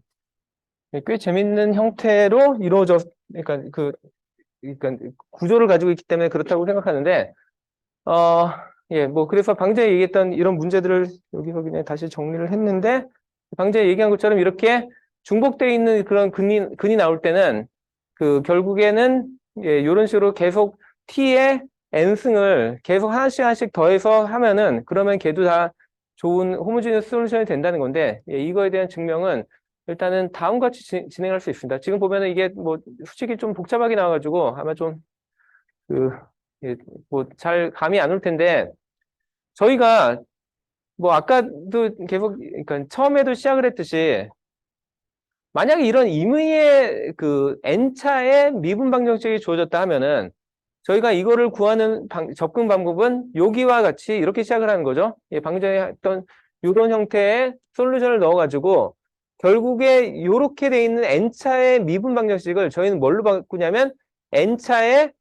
꽤 재밌는 형태로 그러니까 그러니까 구조를 가지고 있기 때문에 그렇다고 생각하는데, 예, 뭐 그래서 방금 얘기했던 이런 문제들을 여기서 그냥 다시 정리를 했는데, 방금 얘기한 것처럼 이렇게 중복되어 있는 그런 근이 나올 때는 결국에는 예, 이런 식으로 계속 t의 n승을 계속 하나씩 더해서 하면은 그러면 걔도 다 좋은 호모지니어스 솔루션이 된다는 건데, 예, 이거에 대한 증명은 일단은 다음과 같이 진행할 수 있습니다. 지금 보면은 이게 뭐 솔직히 좀 복잡하게 나와가지고 아마 좀 예, 뭐 잘 감이 안 올 텐데, 저희가 뭐 아까도 계속 그러니까 처음에도 시작을 했듯이 만약에 이런 임의의 n차의 미분 방정식이 주어졌다 하면은 저희가 이거를 구하는 접근 방법은 여기와 같이 이렇게 시작을 하는 거죠. 예, 방금 전에 했던 이런 형태의 솔루션을 넣어가지고 결국에 이렇게 돼 있는 n차의 미분 방정식을 저희는 뭘로 바꾸냐면 n차의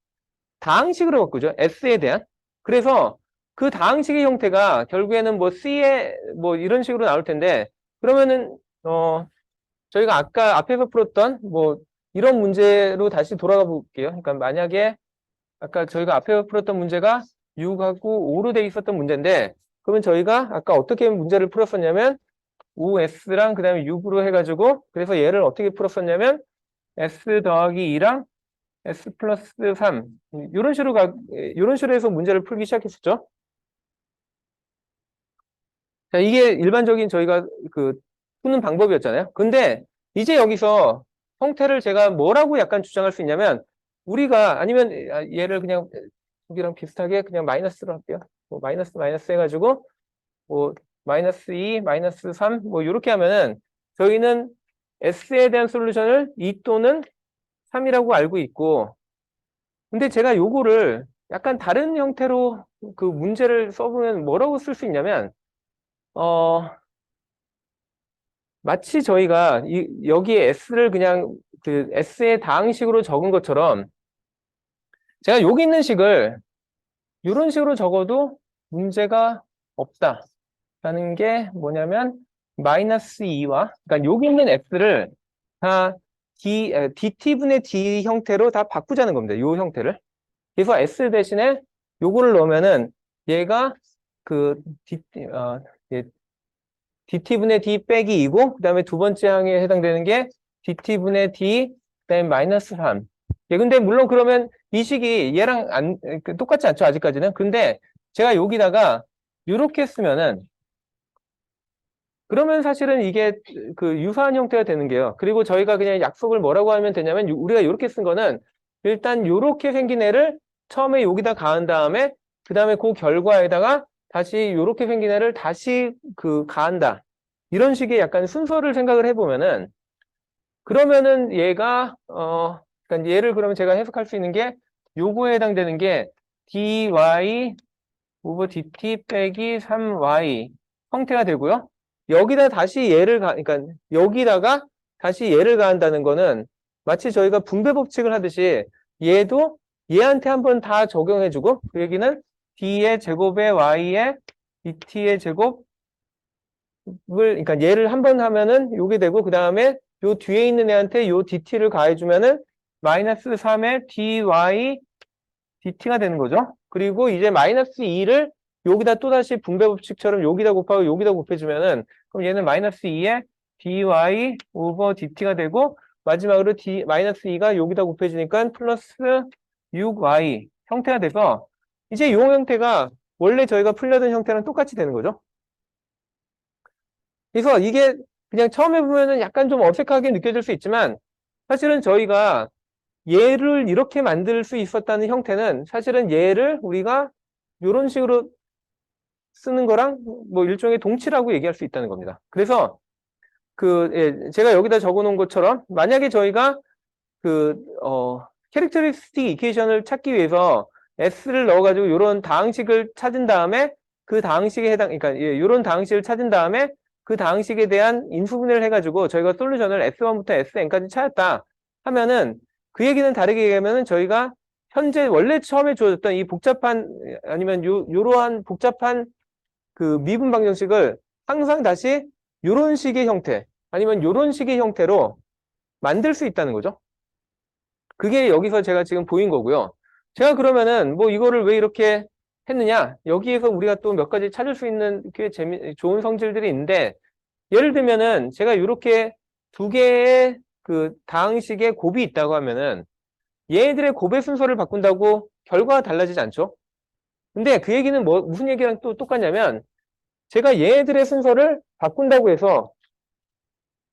다항식으로 바꾸죠. s에 대한. 그래서 그 다항식의 형태가 결국에는 뭐 c에 뭐 이런 식으로 나올 텐데, 그러면은 저희가 아까 앞에서 풀었던 뭐 이런 문제로 다시 돌아가 볼게요. 그러니까 만약에 아까 저희가 앞에서 풀었던 문제가 6하고 5로 돼 있었던 문제인데, 그러면 저희가 아까 어떻게 문제를 풀었었냐면 5s랑 그 다음에 6으로 해가지고, 그래서 얘를 어떻게 풀었었냐면 s 더하기 2랑 s 플러스 3 이런 식으로 해서 문제를 풀기 시작했었죠. 자, 이게 일반적인 저희가 푸는 방법이었잖아요. 근데 이제 여기서 형태를 제가 뭐라고 약간 주장할 수 있냐면, 우리가 아니면 얘를 그냥 여기랑 비슷하게 그냥 마이너스로 할게요. 뭐 마이너스 해가지고 뭐 마이너스 2, 마이너스 3 뭐 이렇게 하면은 저희는 s에 대한 솔루션을 2 또는 3이라고 알고 있고, 근데 제가 요거를 약간 다른 형태로 문제를 써보면 뭐라고 쓸 수 있냐면, 마치 저희가 여기에 s를 그냥 s의 다항식으로 적은 것처럼 제가 여기 있는 식을 이런 식으로 적어도 문제가 없다라는 게 뭐냐면 마이너스 2와, 그러니까 여기 있는 s를 다 dt분의 d 형태로 다 바꾸자는 겁니다. 이 형태를. 그래서 s 대신에 요거를 넣으면은 얘가 d, 예, dt분의 d 빼기 2고, 그 다음에 두 번째 항에 해당되는 게 dt분의 d, 그 다음에 마이너스 3. 예, 근데 물론 그러면 이 식이 얘랑 똑같지 않죠, 아직까지는. 근데 제가 여기다가 이렇게 쓰면은, 그러면 사실은 이게 유사한 형태가 되는 게요. 그리고 저희가 그냥 약속을 뭐라고 하면 되냐면, 우리가 이렇게 쓴 거는 일단 이렇게 생긴 애를 처음에 여기다 가한 다음에 그 다음에 그 결과에다가 다시 이렇게 생긴 애를 다시 가한다. 이런 식의 약간 순서를 생각을 해보면은, 그러면은 얘가 그러니까 얘를 그러면 제가 해석할 수 있는 게 요거에 해당되는 게 dy 오버 dt 빼기 3y 형태가 되고요. 여기다 다시 그러니까 여기다가 다시 얘를 가한다는 거는 마치 저희가 분배 법칙을 하듯이 얘도 얘한테 한번 다 적용해주고, 그 얘기는 d의 제곱에 y의 dt의 제곱을, 그러니까 얘를 한번 하면은 요게 되고, 그 다음에 요 뒤에 있는 애한테 요 dt를 가해주면은 마이너스 3의 dy dt가 되는 거죠. 그리고 이제 마이너스 2를 여기다 또다시 분배 법칙처럼 여기다 곱하고 여기다 곱해주면은 그럼 얘는 마이너스 2에 dy 오버 dt가 되고 마지막으로 마이너스 2가 여기다 곱해주니까 플러스 6y 형태가 돼서 이제 이 형태가 원래 저희가 풀려던 형태랑 똑같이 되는 거죠. 그래서 이게 그냥 처음에 보면은 약간 좀 어색하게 느껴질 수 있지만 사실은 저희가 얘를 이렇게 만들 수 있었다는 형태는 사실은 얘를 우리가 이런 식으로 쓰는 거랑 뭐 일종의 동치라고 얘기할 수 있다는 겁니다. 그래서 제가 여기다 적어 놓은 것처럼 만약에 저희가 캐릭터리스틱 이퀘이션을 찾기 위해서 S를 넣어가지고 이런 다항식을 찾은 다음에 그 다항식에 그러니까 이런 다항식을 찾은 다음에 그 다항식에 대한 인수분해를 해가지고 저희가 솔루션을 S1부터 Sn까지 찾았다 하면은 그 얘기는 다르게 얘기하면은 저희가 현재 원래 처음에 주어졌던 이 복잡한 아니면 요러한 복잡한 그 미분 방정식을 항상 다시 요런 식의 형태 아니면 요런 식의 형태로 만들 수 있다는 거죠. 그게 여기서 제가 지금 보인 거고요. 제가 그러면은 뭐 이거를 왜 이렇게 했느냐? 여기에서 우리가 또 몇 가지 찾을 수 있는 꽤 좋은 성질들이 있는데 예를 들면은 제가 이렇게 두 개의 그 다항식의 곱이 있다고 하면은 얘네들의 곱의 순서를 바꾼다고 결과가 달라지지 않죠? 근데 그 얘기는 무슨 얘기랑 또 똑같냐면 제가 얘네들의 순서를 바꾼다고 해서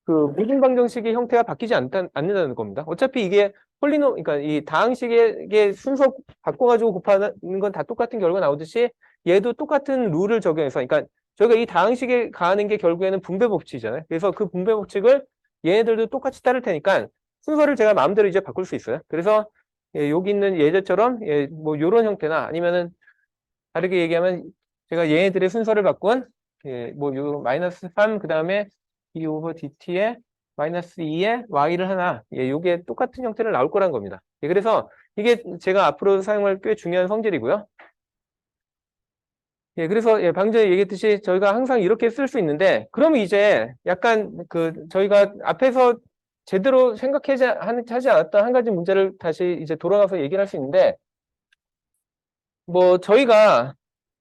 그 미분 방정식의 형태가 바뀌지 않는다는 겁니다. 어차피 이게 그러니까 이 다항식의 순서 바꿔가지고 곱하는 건 다 똑같은 결과 나오듯이 얘도 똑같은 룰을 적용해서, 그러니까 저희가 이 다항식에 가하는 게 결국에는 분배 법칙이잖아요. 그래서 그 분배 법칙을 얘네들도 똑같이 따를 테니까 순서를 제가 마음대로 이제 바꿀 수 있어요. 그래서 여기 있는 예제처럼 뭐 이런 형태나 아니면은 다르게 얘기하면 제가 얘네들의 순서를 바꾼 뭐요 마이너스 3 그 다음에 d 오버 dt에 마이너스 2에 y를 하나 요게 똑같은 형태를 나올 거란 겁니다. 그래서 이게 제가 앞으로 사용할 꽤 중요한 성질이고요. 그래서 방금 전에 얘기했듯이 저희가 항상 이렇게 쓸 수 있는데 그럼 이제 약간 저희가 앞에서 제대로 생각하지 않았던 한 가지 문제를 다시 이제 돌아가서 얘기를 할 수 있는데 뭐 저희가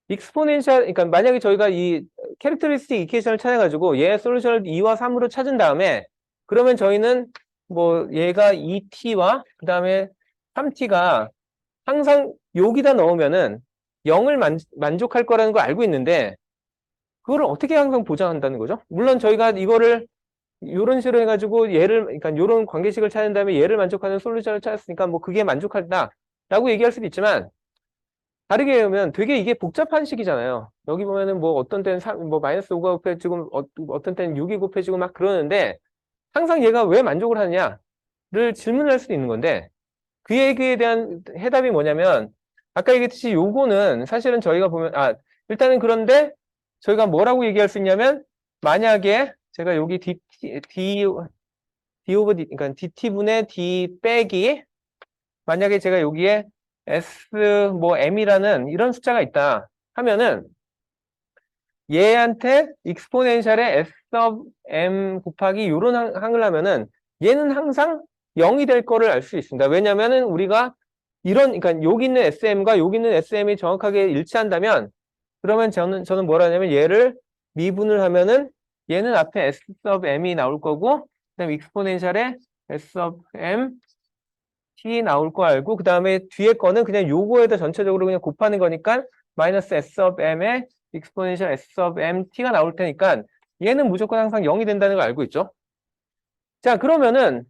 익스포넨셜, 그러니까 만약에 저희가 이 캐릭터리스틱 이퀘이션을 찾아가지고 얘 솔루션을 2와 3으로 찾은 다음에 그러면 저희는 뭐 얘가 2t와 그 다음에 3t가 항상 여기다 넣으면은 0을 만족할 거라는 걸 알고 있는데 그거를 어떻게 항상 보장한다는 거죠? 물론 저희가 이거를 이런 식으로 해가지고 그러니까 이런 관계식을 찾은 다음에 얘를 만족하는 솔루션을 찾았으니까 뭐 그게 만족한다라고 얘기할 수도 있지만 다르게 하면 되게 이게 복잡한 식이잖아요. 여기 보면은 뭐 어떤 때는 뭐 마이너스 5가 곱해지고 어떤 때는 6이 곱해지고 막 그러는데 항상 얘가 왜 만족을 하느냐를 질문할 수도 있는 건데 그 얘기에 대한 해답이 뭐냐면 아까 얘기했듯이 요거는 사실은 저희가 보면 일단은 그런데 저희가 뭐라고 얘기할 수 있냐면 만약에 제가 여기 d 오버 d 그러니까 dt분의 d 빼기 만약에 제가 여기에 s 뭐 m이라는 이런 숫자가 있다 하면은 얘한테 익스포넨셜의 s of m 곱하기 요런 항을 하면은 얘는 항상 0이 될 거를 알 수 있습니다. 왜냐면은 우리가 그러니까 여기 있는 sm과 여기 있는 sm이 정확하게 일치한다면 그러면 저는 뭐라 하냐면 얘를 미분을 하면은 얘는 앞에 s of m이 나올 거고 그다음에 익스포넨셜의 s of m t 나올 거 알고 그 다음에 뒤에 거는 그냥 요거에다 전체적으로 그냥 곱하는 거니까 마이너스 s of m에 익스포넨셜 s of m t가 나올 테니까 얘는 무조건 항상 0이 된다는 걸 알고 있죠. 자 그러면은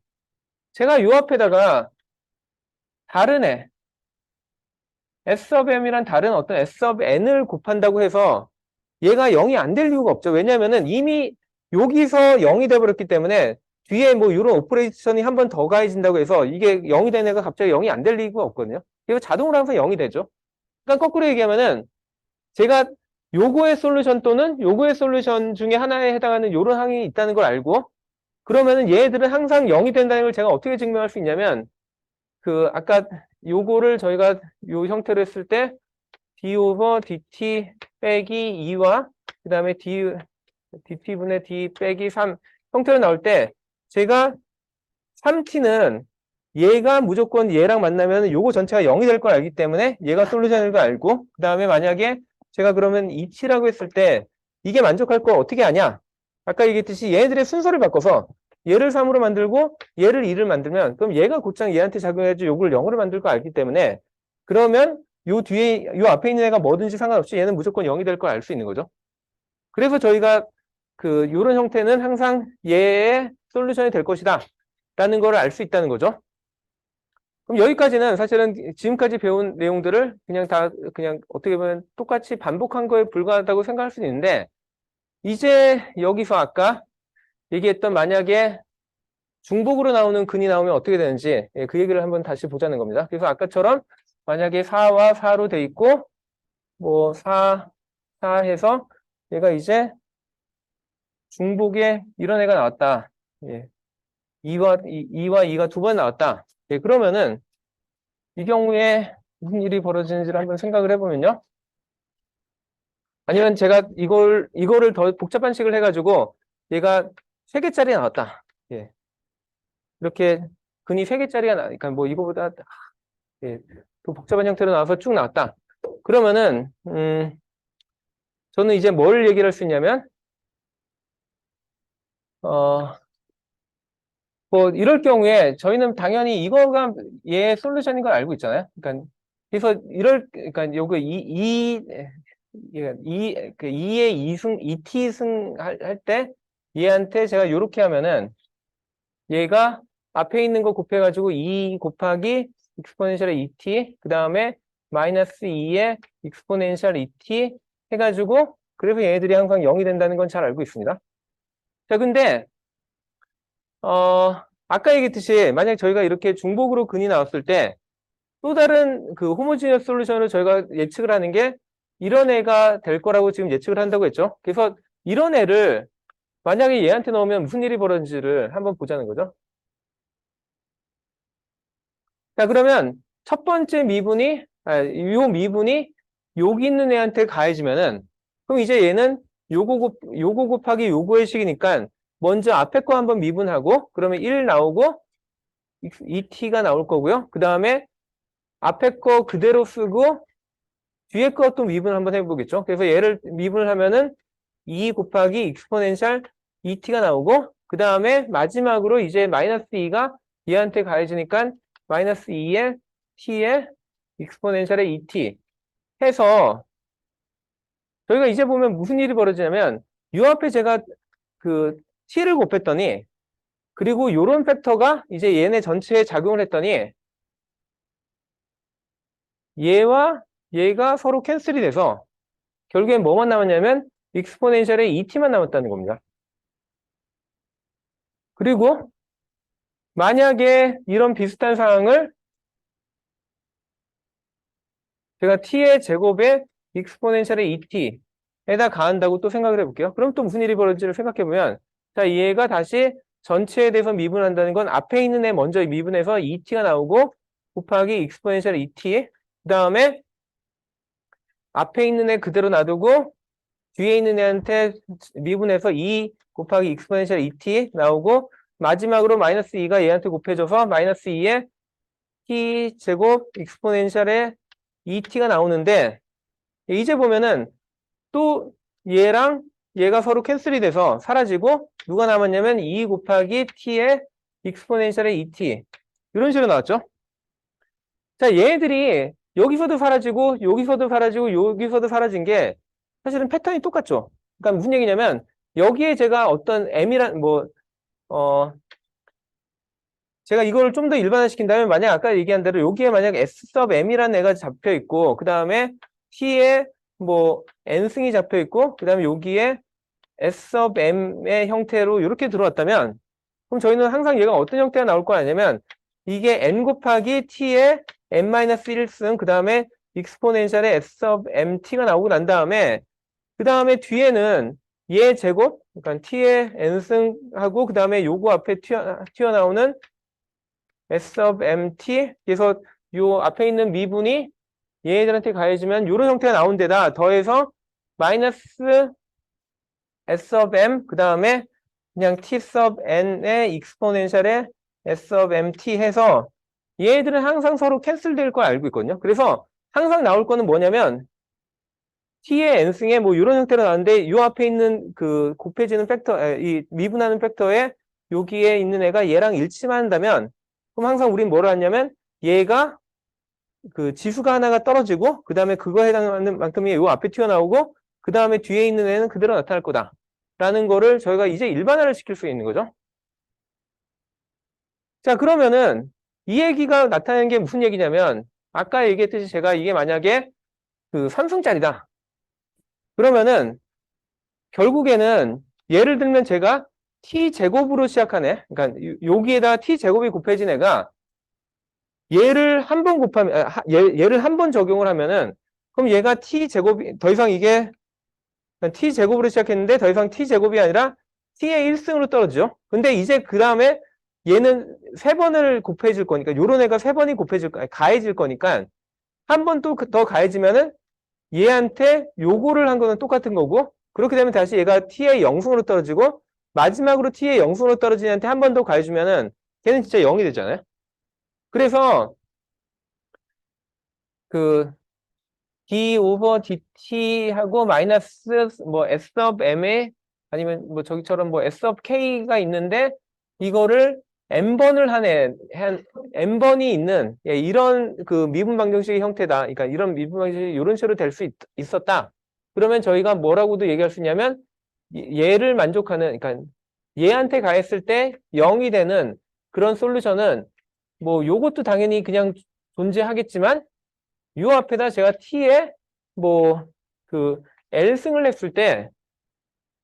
제가 요 앞에다가 다른 s of m이란 다른 어떤 s of n을 곱한다고 해서 얘가 0이 안 될 이유가 없죠. 왜냐면은 이미 여기서 0이 돼버렸기 때문에 뒤에 뭐 이런 오퍼레이션이 한 번 더 가해진다고 해서 이게 0이 된 애가 갑자기 0이 안 될 이유가 없거든요. 이거 자동으로 항상 0이 되죠. 그러니까 거꾸로 얘기하면은 제가 요거의 솔루션 또는 요거의 솔루션 중에 하나에 해당하는 요런 항이 있다는 걸 알고 그러면은 얘들은 항상 0이 된다는 걸 제가 어떻게 증명할 수 있냐면 아까 요거를 저희가 요 형태로 했을 때 d 오버 dt 빼기 2와 그 다음에 dt분의 d 빼기 3 형태로 나올 때 제가 3t는 얘가 무조건 얘랑 만나면 요거 전체가 0이 될 걸 알기 때문에 얘가 솔루션일 걸 알고 그 다음에 만약에 제가 그러면 이치라고 했을 때 이게 만족할 거 어떻게 하냐? 아까 얘기했듯이 얘네들의 순서를 바꿔서 얘를 3으로 만들고 얘를 2를 만들면 그럼 얘가 곧장 얘한테 작용해가지고 요걸 0으로 만들 거 알기 때문에 그러면 요 뒤에 요 앞에 있는 애가 뭐든지 상관없이 얘는 무조건 0이 될 걸 알 수 있는 거죠. 그래서 저희가 그 요런 형태는 항상 얘의 솔루션이 될 것이다 라는 걸 알 수 있다는 거죠. 그럼 여기까지는 사실은 지금까지 배운 내용들을 그냥 어떻게 보면 똑같이 반복한 거에 불과하다고 생각할 수 있는데 이제 여기서 아까 얘기했던 만약에 중복으로 나오는 근이 나오면 어떻게 되는지 그 얘기를 한번 다시 보자는 겁니다. 그래서 아까처럼 만약에 4와 4로 돼 있고 뭐 4 해서 얘가 이제 중복에 이런 애가 나왔다. 2와 2가 두 번 나왔다. 그러면은 이 경우에 무슨 일이 벌어지는지를 한번 생각을 해보면요. 아니면 제가 이거를 더 복잡한 식을 해가지고 얘가 3개짜리 나왔다. 이렇게 근이 3개짜리가 나니까 뭐 이거보다 더 복잡한 형태로 나와서 쭉 나왔다. 그러면은 저는 이제 뭘 얘기를 할 수 있냐면 뭐 이럴 경우에 저희는 당연히 이거가 얘의 솔루션인 걸 알고 있잖아요. 그러니까 그래서 그러니까 요거 그 2의 2승 2t 승 할 때 얘한테 제가 요렇게 하면은 얘가 앞에 있는 거 곱해가지고 2 곱하기 익스포넨셜의 2t 그 다음에 마이너스 2의 익스포넨셜 2t 해가지고 그래서 얘네들이 항상 0이 된다는 건 잘 알고 있습니다. 자, 근데 아까 얘기했듯이 만약 저희가 이렇게 중복으로 근이 나왔을 때 또 다른 그 호모지니어스 솔루션을 저희가 예측을 하는 게 이런 애가 될 거라고 지금 예측을 한다고 했죠. 그래서 이런 애를 만약에 얘한테 넣으면 무슨 일이 벌어지는지를 한번 보자는 거죠. 자, 그러면 첫 번째 미분이, 요 미분이 여기 있는 애한테 가해지면은, 그럼 이제 얘는 요거 곱하기 요거의 식이니까 먼저 앞에 거 한번 미분하고, 그러면 1 나오고, 2t가 나올 거고요. 그 다음에 앞에 거 그대로 쓰고, 뒤에 것도 미분 한번 해보겠죠. 그래서 얘를 미분을 하면은 2 곱하기 익스포넨셜 2t가 나오고, 그 다음에 마지막으로 이제 마이너스 2가 얘한테 가해지니까 마이너스 2의 t의 익스포넨셜의 2t 해서 저희가 이제 보면 무슨 일이 벌어지냐면 이 앞에 제가 그 t를 곱했더니 그리고 요런 팩터가 이제 얘네 전체에 작용을 했더니 얘와 얘가 서로 캔슬이 돼서 결국엔 뭐만 남았냐면 익스포넨셜의 2t만 남았다는 겁니다. 그리고 만약에 이런 비슷한 상황을 제가 t의 제곱에 익스포넨셜의 2t에다 가한다고 또 생각을 해볼게요. 그럼 또 무슨 일이 벌어질지를 생각해보면 자, 얘가 다시 전체에 대해서 미분한다는 건 앞에 있는 애 먼저 미분해서 2t가 나오고 곱하기 익스포넨셜 2t 그 다음에 앞에 있는 애 그대로 놔두고 뒤에 있는 애한테 미분해서 2 곱하기 익스포넨셜 2t 나오고 마지막으로 마이너스 2가 얘한테 곱해져서 마이너스 2에 t 제곱 익스포넨셜의 2t가 나오는데 이제 보면은 또 얘랑 얘가 서로 캔슬이 돼서 사라지고 누가 남았냐면 2 곱하기 t의 익스포넨셜의 2t 이런 식으로 나왔죠. 자, 얘네들이 여기서도 사라지고 여기서도 사라지고 여기서도 사라진 게 사실은 패턴이 똑같죠. 그러니까 무슨 얘기냐면 여기에 제가 어떤 m이란 제가 이걸 좀 더 일반화시킨다면 만약 아까 얘기한 대로 여기에 만약 s sub m이라는 애가 잡혀 있고 그 다음에 t에 뭐 n승이 잡혀 있고 그 다음에 여기에 s sub m의 형태로 이렇게 들어왔다면 그럼 저희는 항상 얘가 어떤 형태가 나올 거 아니냐면 이게 n 곱하기 t의 n-1승 그 다음에 익스포넨셜의 s sub mt가 나오고 난 다음에 그 다음에 뒤에는 얘 제곱 그러니까 t의 n승하고 그 다음에 요거 앞에 튀어나오는 S of MT 그래서 요 앞에 있는 미분이 얘네들한테 가해지면 요런 형태가 나온 데다 더해서 마이너스 S of M 그 다음에 그냥 T sub N의 익스포넨셜의 S of MT 해서 얘네들은 항상 서로 캔슬될 걸 알고 있거든요. 그래서 항상 나올 거는 뭐냐면 t의 n승에 뭐 이런 형태로 나왔는데 요 앞에 있는 그 곱해지는 팩터, 이 미분하는 팩터에 여기에 있는 애가 얘랑 일치만 한다면 그럼 항상 우린 뭐를 하냐면 얘가 그 지수가 하나가 떨어지고 그 다음에 그거에 해당하는 만큼이 요 앞에 튀어나오고 그 다음에 뒤에 있는 애는 그대로 나타날 거다 라는 거를 저희가 이제 일반화를 시킬 수 있는 거죠. 자, 그러면은 이 얘기가 나타나는 게 무슨 얘기냐면 아까 얘기했듯이 제가 이게 만약에 그 3승짜리다 그러면은 결국에는 예를 들면 제가 t제곱으로 시작한 애, 그러니까 여기에다 t제곱이 곱해진 애가 얘를 한 번 곱하면, 얘를 한 번 적용을 하면은 그럼 얘가 t제곱이 더 이상 이게 t제곱으로 시작했는데 더 이상 t제곱이 아니라 t의 1승으로 떨어지죠. 근데 이제 그 다음에 얘는 세 번을 곱해질 거니까 요런 애가 세 번이 곱해질 거, 가해질 거니까 한 번 또 더 가해지면은 얘한테 요거를 한 거는 똑같은 거고 그렇게 되면 다시 얘가 t의 0승으로 떨어지고 마지막으로 t의 0승으로 떨어진 애한테 한 번 더 가해주면은 걔는 진짜 0이 되잖아요. 그래서 그 d 오버 dt 하고 마이너스 뭐 s of m에 아니면 뭐 저기처럼 뭐 s of k가 있는데 이거를 n번을 한 n번이 있는 이런 그 미분 방정식의 형태다. 그러니까 이런 미분 방정식이 이런 식으로 될 수 있었다. 그러면 저희가 뭐라고도 얘기할 수 있냐면 얘를 만족하는 그러니까 얘한테 가했을 때 0이 되는 그런 솔루션은 뭐 요것도 당연히 그냥 존재하겠지만 요 앞에다 제가 t에 뭐 그 L승을 했을 때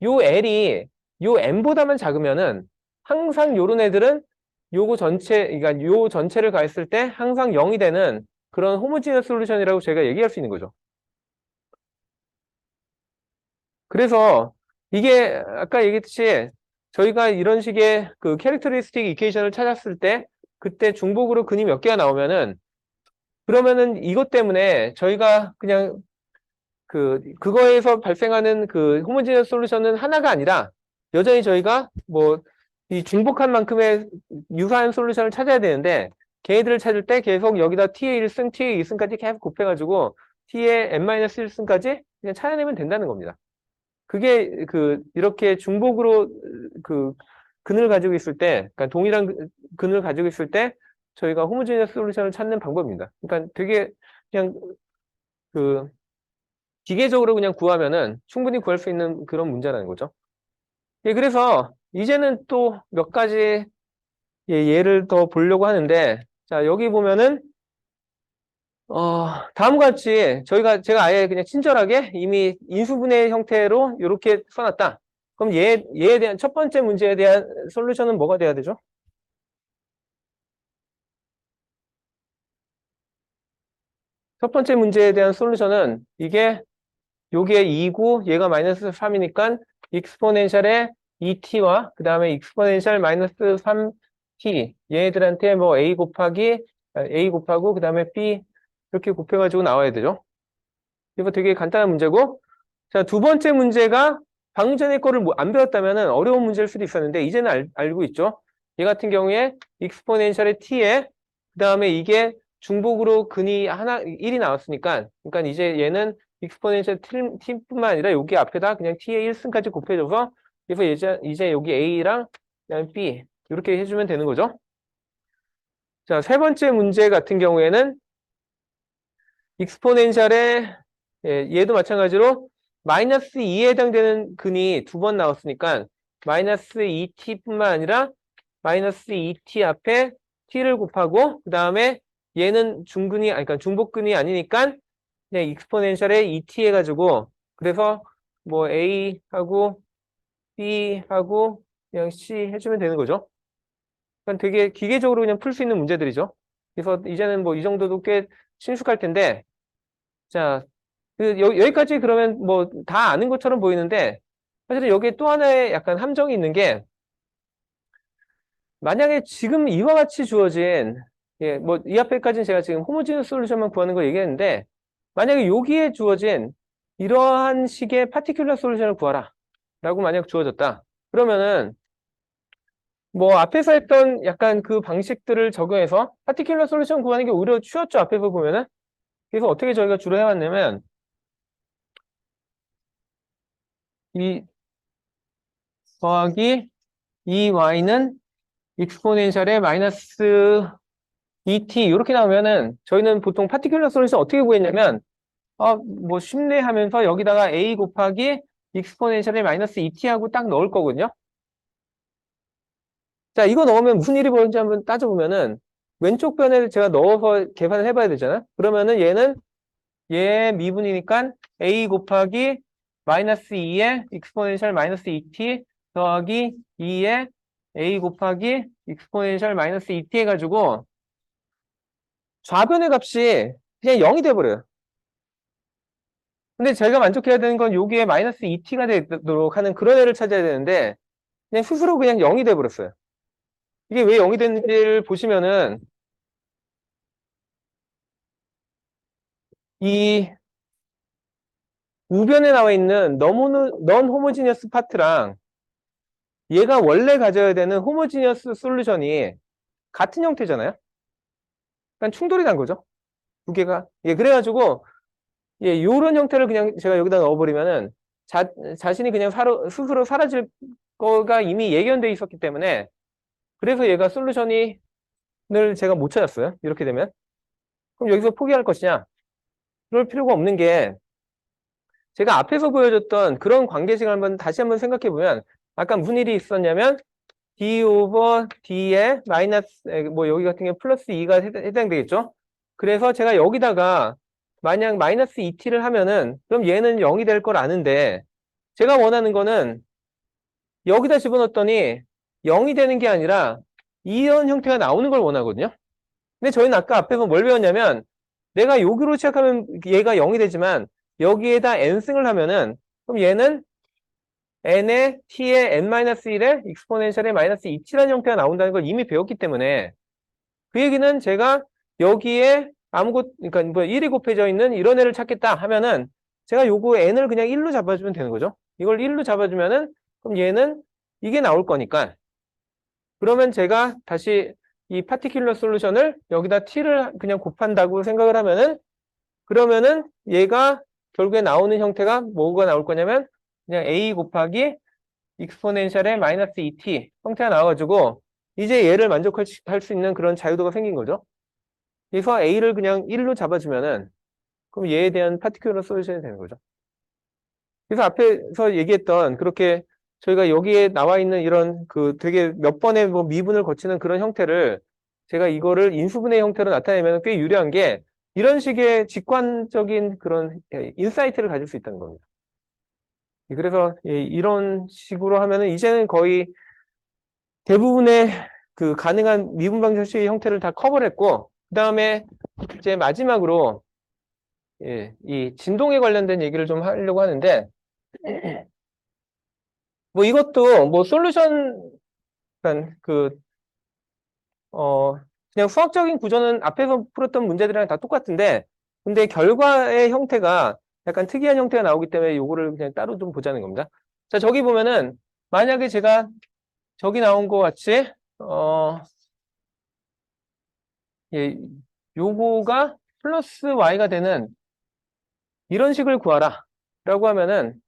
요 L이 요 M보다만 작으면은 항상 요런 애들은 요거 전체 그러니까 요 전체를 가했을 때 항상 0이 되는 그런 호모지니어스 솔루션이라고 제가 얘기할 수 있는 거죠. 그래서 이게 아까 얘기했듯이 저희가 이런 식의 그 캐릭터리스틱 이퀘이션을 찾았을 때 그때 중복으로 근이 몇 개가 나오면은 그러면은 이것 때문에 저희가 그냥 그거에서 발생하는 그 호모지니어스 솔루션은 하나가 아니라 여전히 저희가 뭐 이 중복한 만큼의 유사한 솔루션을 찾아야 되는데 걔들을 찾을 때 계속 여기다 t의 1승, t의 2승까지 계속 곱해가지고 t의 n-1승까지 그냥 찾아내면 된다는 겁니다. 그게 그 이렇게 중복으로 그 근을 가지고 있을 때, 그러니까 동일한 근을 가지고 있을 때 저희가 호모지니어스 솔루션을 찾는 방법입니다. 그러니까 되게 그냥 그 기계적으로 그냥 구하면은 충분히 구할 수 있는 그런 문제라는 거죠. 예, 그래서 이제는 또 몇 가지 예를 더 보려고 하는데, 자, 여기 보면은, 다음과 같이 제가 아예 그냥 친절하게 이미 인수분해 형태로 이렇게 써놨다. 그럼 얘에 대한 첫 번째 문제에 대한 솔루션은 뭐가 돼야 되죠? 첫 번째 문제에 대한 솔루션은 이게 요게 2고 얘가 마이너스 3이니까 익스포넨셜의 2t와 그 다음에 익스포넨셜 마이너스 3t 얘네들한테 뭐 a 곱하기 a 곱하고 그 다음에 b 이렇게 곱해가지고 나와야 되죠. 이거 되게 간단한 문제고 자, 두 번째 문제가 방금 전에 거를 안 배웠다면 어려운 문제일 수도 있었는데 이제는 알고 있죠. 얘 같은 경우에 익스포넨셜의 t에 그 다음에 이게 중복으로 근이 하나 1이 나왔으니까 그러니까 이제 얘는 익스포넨셜 t뿐만 아니라 여기 앞에다 그냥 t의 1승까지 곱해줘서 그래서 이제 여기 a랑 그다음에 b 이렇게 해주면 되는 거죠. 자, 세 번째 문제 같은 경우에는 익스포넨셜의 얘도 마찬가지로 마이너스 2에 해당되는 근이 두 번 나왔으니까 마이너스 2t뿐만 아니라 마이너스 2t 앞에 t를 곱하고 그 다음에 얘는 중근이 아니 그러니까 중복근이 아니니까 그냥 익스포넨셜에 2t 해가지고 그래서 뭐 a하고 b하고 그냥 c 해주면 되는 거죠. 그러니까 되게 기계적으로 그냥 풀 수 있는 문제들이죠. 그래서 이제는 뭐 이 정도도 꽤 친숙할 텐데 자, 여기까지 그러면 뭐 다 아는 것처럼 보이는데 사실은 여기에 또 하나의 약간 함정이 있는 게 만약에 지금 이와 같이 주어진 뭐 이 앞에까지는 제가 지금 호모지니어스 솔루션만 구하는 걸 얘기했는데 만약에 여기에 주어진 이러한 식의 파티큘러 솔루션을 구하라 라고 만약 주어졌다. 그러면은 뭐 앞에서 했던 약간 그 방식들을 적용해서 파티큘러 솔루션 구하는 게 오히려 쉬웠죠. 앞에서 보면은. 그래서 어떻게 저희가 주로 해왔냐면 이 더하기 이 y는 익스포넨셜의 마이너스 2t 이렇게 나오면은 저희는 보통 파티큘러 솔루션 어떻게 구했냐면 뭐 쉽네 하면서 여기다가 a 곱하기 익스포넨셜의 마이너스 2t 하고 딱 넣을 거거든요. 자, 이거 넣으면 무슨 일이 벌어지는지 한번 따져보면은 왼쪽 변에 제가 넣어서 계산을 해봐야 되잖아요. 그러면은 얘는 얘 미분이니까 a 곱하기 마이너스 2의 익스포넨셜 마이너스 2t 더하기 2의 a 곱하기 익스포넨셜 마이너스 2t 해가지고 좌변의 값이 그냥 0이 돼버려요. 근데 제가 만족해야 되는 건 여기에 마이너스 2t가 되도록 하는 그런 애를 찾아야 되는데 그냥 스스로 그냥 0이 돼버렸어요. 이게 왜 0이 됐는지를 보시면은 이 우변에 나와 있는 넌 호모지니어스 파트랑 얘가 원래 가져야 되는 호모지니어스 솔루션이 같은 형태잖아요. 그러니까 충돌이 난 거죠. 두 개가. 예, 그래가지고 예, 요런 형태를 그냥 제가 여기다 넣어버리면은 자신이 그냥 스스로 사라질 거가 이미 예견돼 있었기 때문에 그래서 얘가 솔루션을 제가 못 찾았어요. 이렇게 되면. 그럼 여기서 포기할 것이냐? 그럴 필요가 없는 게 제가 앞에서 보여줬던 그런 관계식을 다시 한번 생각해 보면 아까 무슨 일이 있었냐면 d 오버 d에 마이너스 뭐 여기 같은 경우 플러스 2가 해당되겠죠. 그래서 제가 여기다가 만약 마이너스 2t를 하면은 그럼 얘는 0이 될 걸 아는데 제가 원하는 거는 여기다 집어넣었더니 0이 되는 게 아니라 이런 형태가 나오는 걸 원하거든요. 근데 저희는 아까 앞에서 뭘 배웠냐면 내가 여기로 시작하면 얘가 0이 되지만 여기에다 n승을 하면은 그럼 얘는 n의 t의 n-1의 익스포넨셜의 마이너스 2t라는 형태가 나온다는 걸 이미 배웠기 때문에 그 얘기는 제가 여기에 그러니까 뭐 1이 곱해져 있는 이런 애를 찾겠다 하면은 제가 요거 n을 그냥 1로 잡아주면 되는 거죠. 이걸 1로 잡아주면은 그럼 얘는 이게 나올 거니까 그러면 제가 다시 이 파티큘러 솔루션을 여기다 t를 그냥 곱한다고 생각을 하면은 그러면은 얘가 결국에 나오는 형태가 뭐가 나올 거냐면 그냥 a 곱하기 익스포넨셜의 마이너스 2t 형태가 나와가지고 이제 얘를 만족할 수 있는 그런 자유도가 생긴 거죠. 그래서 a를 그냥 1로 잡아주면은 그럼 얘에 대한 파티큘러 솔루션이 되는 거죠. 그래서 앞에서 얘기했던 그렇게 저희가 여기에 나와 있는 이런 그 되게 몇 번의 뭐 미분을 거치는 그런 형태를 제가 이거를 인수분해 형태로 나타내면 꽤 유리한 게 이런 식의 직관적인 그런 인사이트를 가질 수 있다는 겁니다. 그래서 이런 식으로 하면은 이제는 거의 대부분의 그 가능한 미분 방정식의 형태를 다 커버를 했고 그 다음에 이제 마지막으로 이 진동에 관련된 얘기를 좀 하려고 하는데 뭐 이것도 뭐 솔루션 그러니까 그냥 수학적인 구조는 앞에서 풀었던 문제들이랑 다 똑같은데 근데 결과의 형태가 약간 특이한 형태가 나오기 때문에 요거를 그냥 따로 좀 보자는 겁니다. 자, 저기 보면은 만약에 제가 저기 나온 것 같이 예, 요거가 플러스 y가 되는 이런 식을 구하라 라고 하면은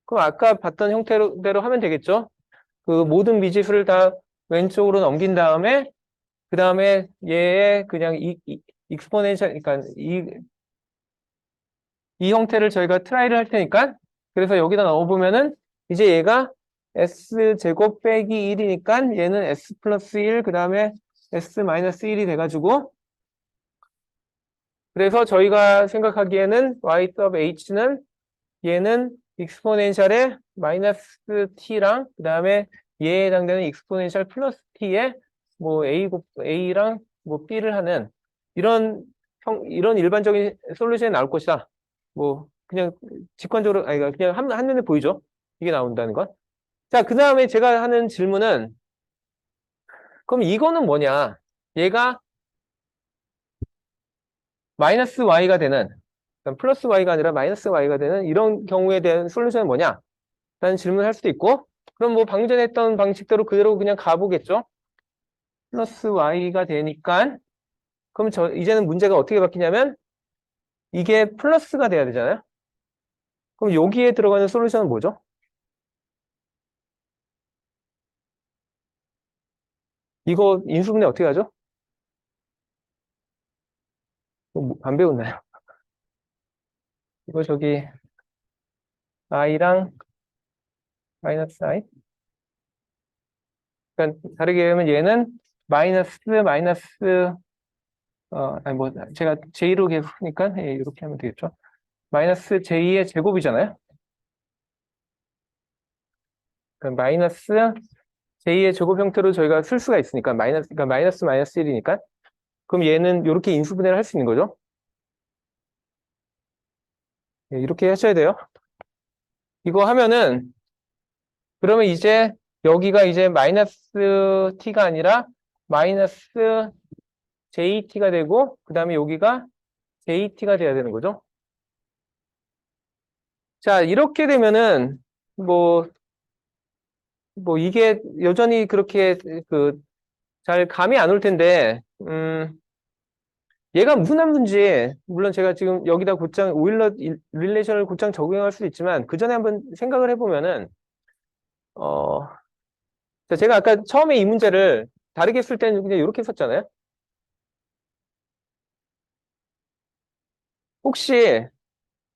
그럼 아까 봤던 형태대로 하면 되겠죠. 그 모든 미지수를 다 왼쪽으로 넘긴 다음에 그 다음에 얘의 그냥 익스포넨셜 그러니까 이 형태를 저희가 트라이를 할 테니까 그래서 여기다 넣어보면은 이제 얘가 s제곱 빼기 1이니까 얘는 s 플러스 1 그 다음에 s 마이너스 1이 돼가지고 그래서 저희가 생각하기에는 y sub h는 얘는 익스포넨셜의 마이너스 t랑 그 다음에 얘에 해당되는 익스포넨셜 플러스 t에 뭐 a랑 뭐 b를 하는 이런 일반적인 솔루션이 나올 것이다. 뭐 그냥 직관적으로 아니 그냥 한눈에 보이죠. 이게 나온다는 건. 자, 그 다음에 제가 하는 질문은 그럼 이거는 뭐냐? 얘가 마이너스 y가 되는 그러니까 플러스 y가 아니라 마이너스 y가 되는 이런 경우에 대한 솔루션은 뭐냐? 라는 질문을 할 수도 있고 그럼 뭐 방금 전에 했던 방식대로 그대로 그냥 가보겠죠. 플러스 y가 되니까 그럼 이제는 문제가 어떻게 바뀌냐면 이게 플러스가 돼야 되잖아요. 그럼 여기에 들어가는 솔루션은 뭐죠? 이거 인수분해 어떻게 하죠? 안 배웠나요? 이거 저기 i랑 마이너스 i? 그러니까 다르게 하면 얘는 마이너스 아니 뭐 제가 j로 계속 하니까 예, 이렇게 하면 되겠죠. 마이너스 j의 제곱이잖아요. 그러니까 마이너스 j의 제곱 형태로 저희가 쓸 수가 있으니까 그러니까 마이너스 1이니까 그럼 얘는 이렇게 인수분해를 할 수 있는 거죠. 예, 이렇게 하셔야 돼요. 이거 하면은 그러면 이제 여기가 이제 마이너스 t가 아니라 마이너스 jt가 되고 그 다음에 여기가 jt가 돼야 되는 거죠. 자, 이렇게 되면은 뭐 이게 여전히 그렇게 그 잘 감이 안 올 텐데 얘가 무슨 함수인지 물론 제가 지금 여기다 곧장 오일러 릴레이션을 곧장 적용할 수도 있지만 그 전에 한번 생각을 해보면은 어 자, 제가 아까 처음에 이 문제를 다르게 쓸 때는 그냥 이렇게 썼잖아요. 혹시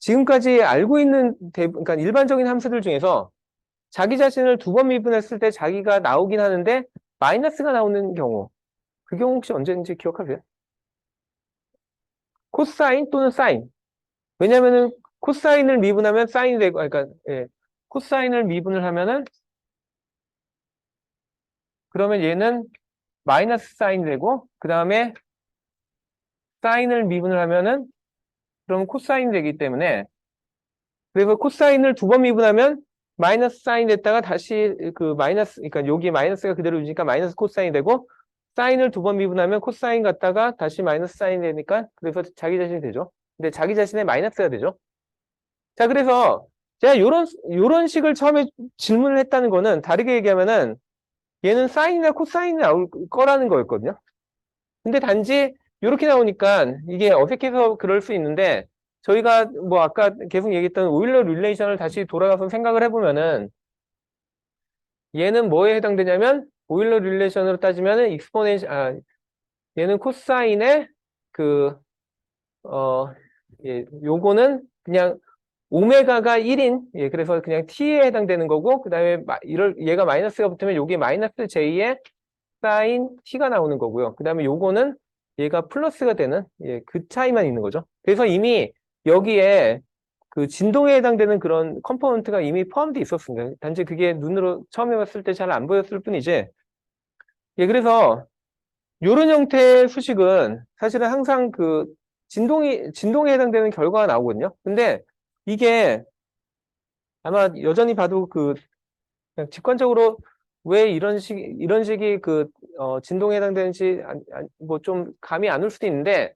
지금까지 알고 있는 그러니까 일반적인 함수들 중에서 자기 자신을 두 번 미분했을 때 자기가 나오긴 하는데 마이너스가 나오는 경우 그 경우 혹시 언제인지 기억하세요? 코사인 또는 사인. 왜냐면은 코사인을 미분하면 사인이 되고 그러니까 예, 코사인을 미분을 하면은 그러면 얘는 마이너스 사인이 되고 그 다음에 사인을 미분을 하면은 그러면 코사인이 되기 때문에 그래서 코사인을 두 번 미분하면 마이너스 사인 됐다가 다시 그 마이너스 그러니까 여기 마이너스가 그대로 유지니까 마이너스 코사인이 되고 사인을 두 번 미분하면 코사인 갔다가 다시 마이너스 사인이 되니까 그래서 자기 자신이 되죠. 근데 자기 자신의 마이너스가 되죠. 자, 그래서 제가 요런 식을 처음에 질문을 했다는 거는 다르게 얘기하면은 얘는 사인이나 코사인이 나올 거라는 거였거든요. 근데 단지 이렇게 나오니까 이게 어색해서 그럴 수 있는데 저희가 뭐 아까 계속 얘기했던 오일러 릴레이션을 다시 돌아가서 생각을 해보면은 얘는 뭐에 해당되냐면 오일러 릴레이션으로 따지면은 얘는 코사인의 그 요거는 그냥 오메가가 1인 예, 그래서 그냥 t에 해당되는 거고 그 다음에 얘가 마이너스가 붙으면 여기 마이너스 j의 사인 t가 나오는 거고요. 그 다음에 요거는 얘가 플러스가 되는 예, 그 차이만 있는 거죠. 그래서 이미 여기에 그 진동에 해당되는 그런 컴포넌트가 이미 포함되어 있었습니다. 단지 그게 눈으로 처음에 봤을 때 잘 안 보였을 뿐이지. 예, 그래서 이런 형태의 수식은 사실은 항상 그 진동에 해당되는 결과가 나오거든요. 근데 이게 아마 여전히 봐도 그냥 직관적으로 왜 이런 식이 진동에 해당되는지 뭐 좀 감이 안 올 수도 있는데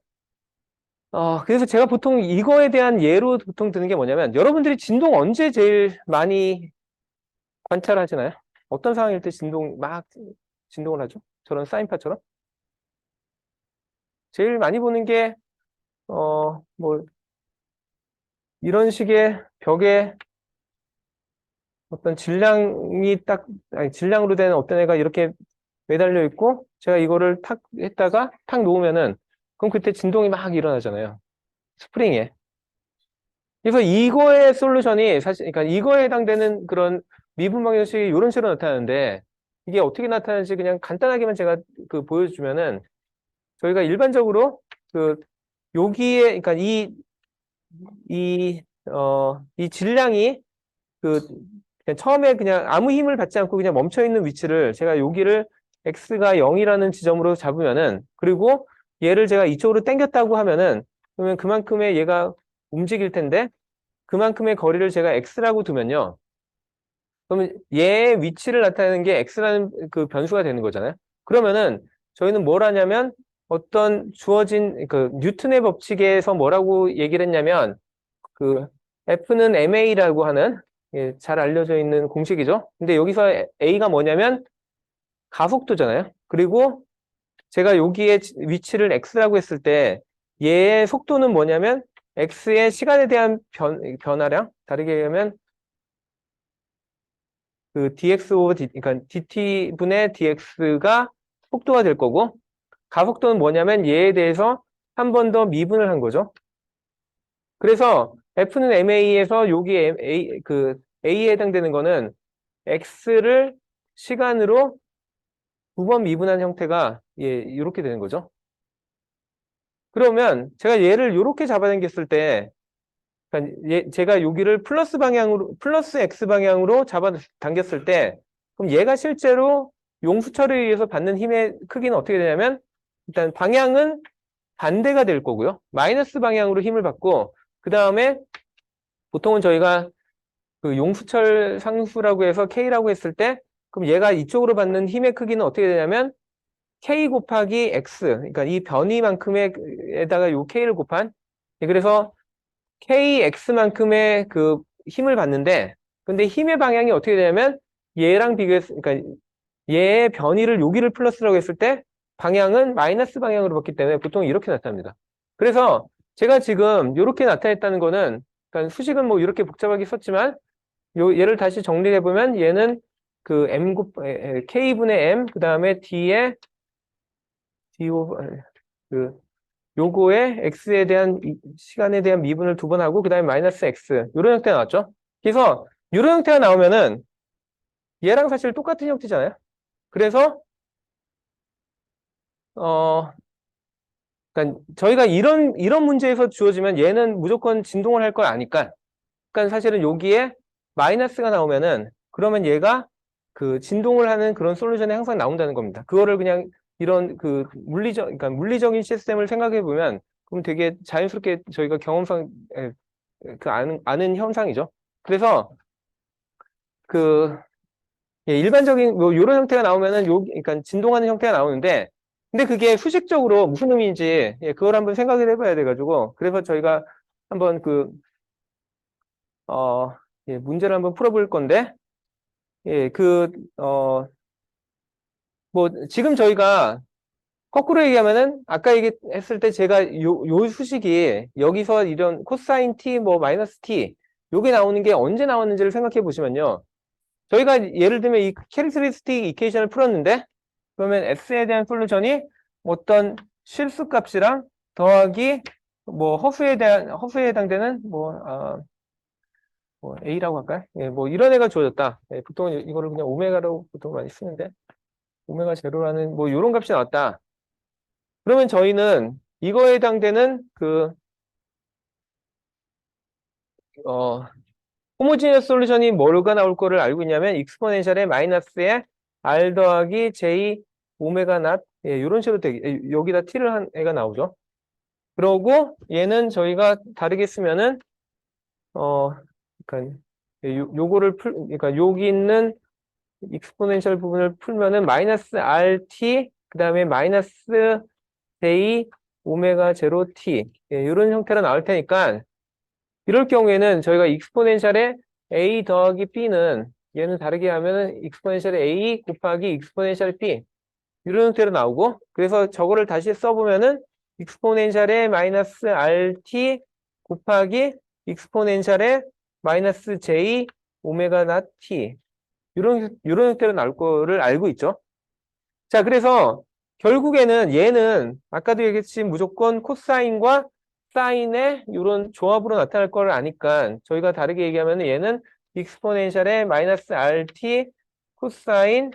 그래서 제가 보통 이거에 대한 예로 보통 드는 게 뭐냐면 여러분들이 진동 언제 제일 많이 관찰하시나요? 어떤 상황일 때 진동을 하죠? 저런 사인파처럼? 제일 많이 보는 게 뭐 이런 식의 벽에 어떤 아니, 질량으로 된 어떤 애가 이렇게 매달려 있고, 제가 이거를 탁 했다가 탁 놓으면은, 그럼 그때 진동이 막 일어나잖아요. 스프링에. 그래서 이거의 솔루션이 사실, 그러니까 이거에 해당되는 그런 미분 방정식이 이런 식으로 나타나는데, 이게 어떻게 나타나는지 그냥 간단하게만 제가 보여주면은, 저희가 일반적으로 여기에, 그러니까 이 질량이 그 그냥 처음에 그냥 아무 힘을 받지 않고 그냥 멈춰 있는 위치를 제가 여기를 x가 0이라는 지점으로 잡으면은 그리고 얘를 제가 이쪽으로 당겼다고 하면은 그러면 그만큼의 얘가 움직일 텐데 그만큼의 거리를 제가 x라고 두면요. 그러면 얘의 위치를 나타내는 게 x라는 그 변수가 되는 거잖아요. 그러면은 저희는 뭘 하냐면 어떤 주어진 그 뉴턴의 법칙에서 뭐라고 얘기를 했냐면 그 F는 ma라고 하는 예, 잘 알려져 있는 공식이죠. 근데 여기서 a가 뭐냐면 가속도잖아요. 그리고 제가 여기에 위치를 x라고 했을 때 얘의 속도는 뭐냐면 x의 시간에 대한 변화량 다르게 얘기하면 그 dx 오버 dt 그러니까 dt분의 dx가 속도가 될 거고, 가속도는 뭐냐면 얘에 대해서 한 번 더 미분을 한 거죠. 그래서 F는 ma에서 여기 A에 해당되는 거는 X를 시간으로 2번 미분한 형태가 이렇게 되는 거죠. 그러면 제가 얘를 이렇게 잡아당겼을 때, 그러니까 제가 여기를 플러스 X 방향으로 잡아당겼을 때, 그럼 얘가 실제로 용수철에 의해서 받는 힘의 크기는 어떻게 되냐면, 일단 방향은 반대가 될 거고요. 마이너스 방향으로 힘을 받고, 그 다음에 보통은 저희가 그 용수철 상수라고 해서 K라고 했을 때, 그럼 얘가 이쪽으로 받는 힘의 크기는 어떻게 되냐면, K 곱하기 X, 그러니까 이 변이만큼에다가 요 K를 곱한, 그래서 KX만큼의 그 힘을 받는데, 근데 힘의 방향이 어떻게 되냐면, 얘랑 그러니까 얘의 변이를 여기를 플러스라고 했을 때, 방향은 마이너스 방향으로 받기 때문에 보통 이렇게 나타납니다. 그래서 제가 지금 이렇게 나타냈다는 거는, 그러니까 수식은 뭐 이렇게 복잡하게 썼지만, 얘를 다시 정리해보면, 얘는 그 K분의 M, 그 다음에 D의 요거에 x에 대한 시간에 대한 미분을 2번 하고 그 다음에 마이너스 x 이런 형태가 나왔죠. 그래서 이런 형태가 나오면은 얘랑 사실 똑같은 형태잖아요. 그래서 그러니까 저희가 이런 문제에서 주어지면 얘는 무조건 진동을 할 걸 아니까, 그러니까 사실은 여기에 마이너스가 나오면은 그러면 얘가 그 진동을 하는 그런 솔루션이 항상 나온다는 겁니다. 그거를 그냥 이런 그 그러니까 물리적인 시스템을 생각해 보면 그럼 되게 자연스럽게 저희가 경험상 아는 현상이죠. 그래서 그 일반적인 뭐 이런 형태가 나오면은 그러니까 진동하는 형태가 나오는데, 근데 그게 수식적으로 무슨 의미인지 그걸 한번 생각을 해봐야 돼가지고, 그래서 저희가 한번 문제를 한번 풀어볼 건데, 예, 뭐, 지금 저희가 거꾸로 얘기하면은, 아까 얘기했을 때 제가 요 수식이 여기서 이런 코사인 t, 뭐, 마이너스 t, 요게 나오는 게 언제 나왔는지를 생각해 보시면요. 저희가 예를 들면 이 캐릭터리스틱 이퀘이션을 풀었는데, 그러면 x에 대한 솔루션이 어떤 실수 값이랑 더하기, 뭐, 허수에 해당되는, 뭐 A라고 할까요? 예, 뭐 이런 애가 주어졌다. 예, 보통은 이거를 그냥 오메가로 보통 많이 쓰는데, 오메가 제로라는 뭐 이런 값이 나왔다. 그러면 저희는 이거에 해당되는 어, 호모지니어스 솔루션이 뭐가 나올 거를 알고 있냐면, 익스포넨셜의 마이너스에 R 더하기 J 오메가 낫, 예, 이런 식으로 여기다 T를 한 애가 나오죠. 그러고 얘는 저희가 다르게 쓰면은, 그러니까 요거를 그러니까 여기 있는 익스포넨셜 부분을 풀면은 마이너스 RT, 그 다음에 마이너스 J 오메가 제로 T, 예, 이런 형태로 나올 테니까, 이럴 경우에는 저희가 익스포넨셜의 A 더하기 B는 얘는 다르게 하면은 익스포넨셜의 A 곱하기 익스포넨셜 B 이런 형태로 나오고, 그래서 저거를 다시 써보면은 익스포넨셜의 마이너스 RT 곱하기 익스포넨셜의 마이너스 J 오메가 나 T 이런 형태로 나올 거를 알고 있죠. 자, 그래서 결국에는 얘는 아까도 얘기했지 무조건 코사인과 사인의 이런 조합으로 나타날 거를 아니까, 저희가 다르게 얘기하면 얘는 익스포넨셜의 마이너스 RT 코사인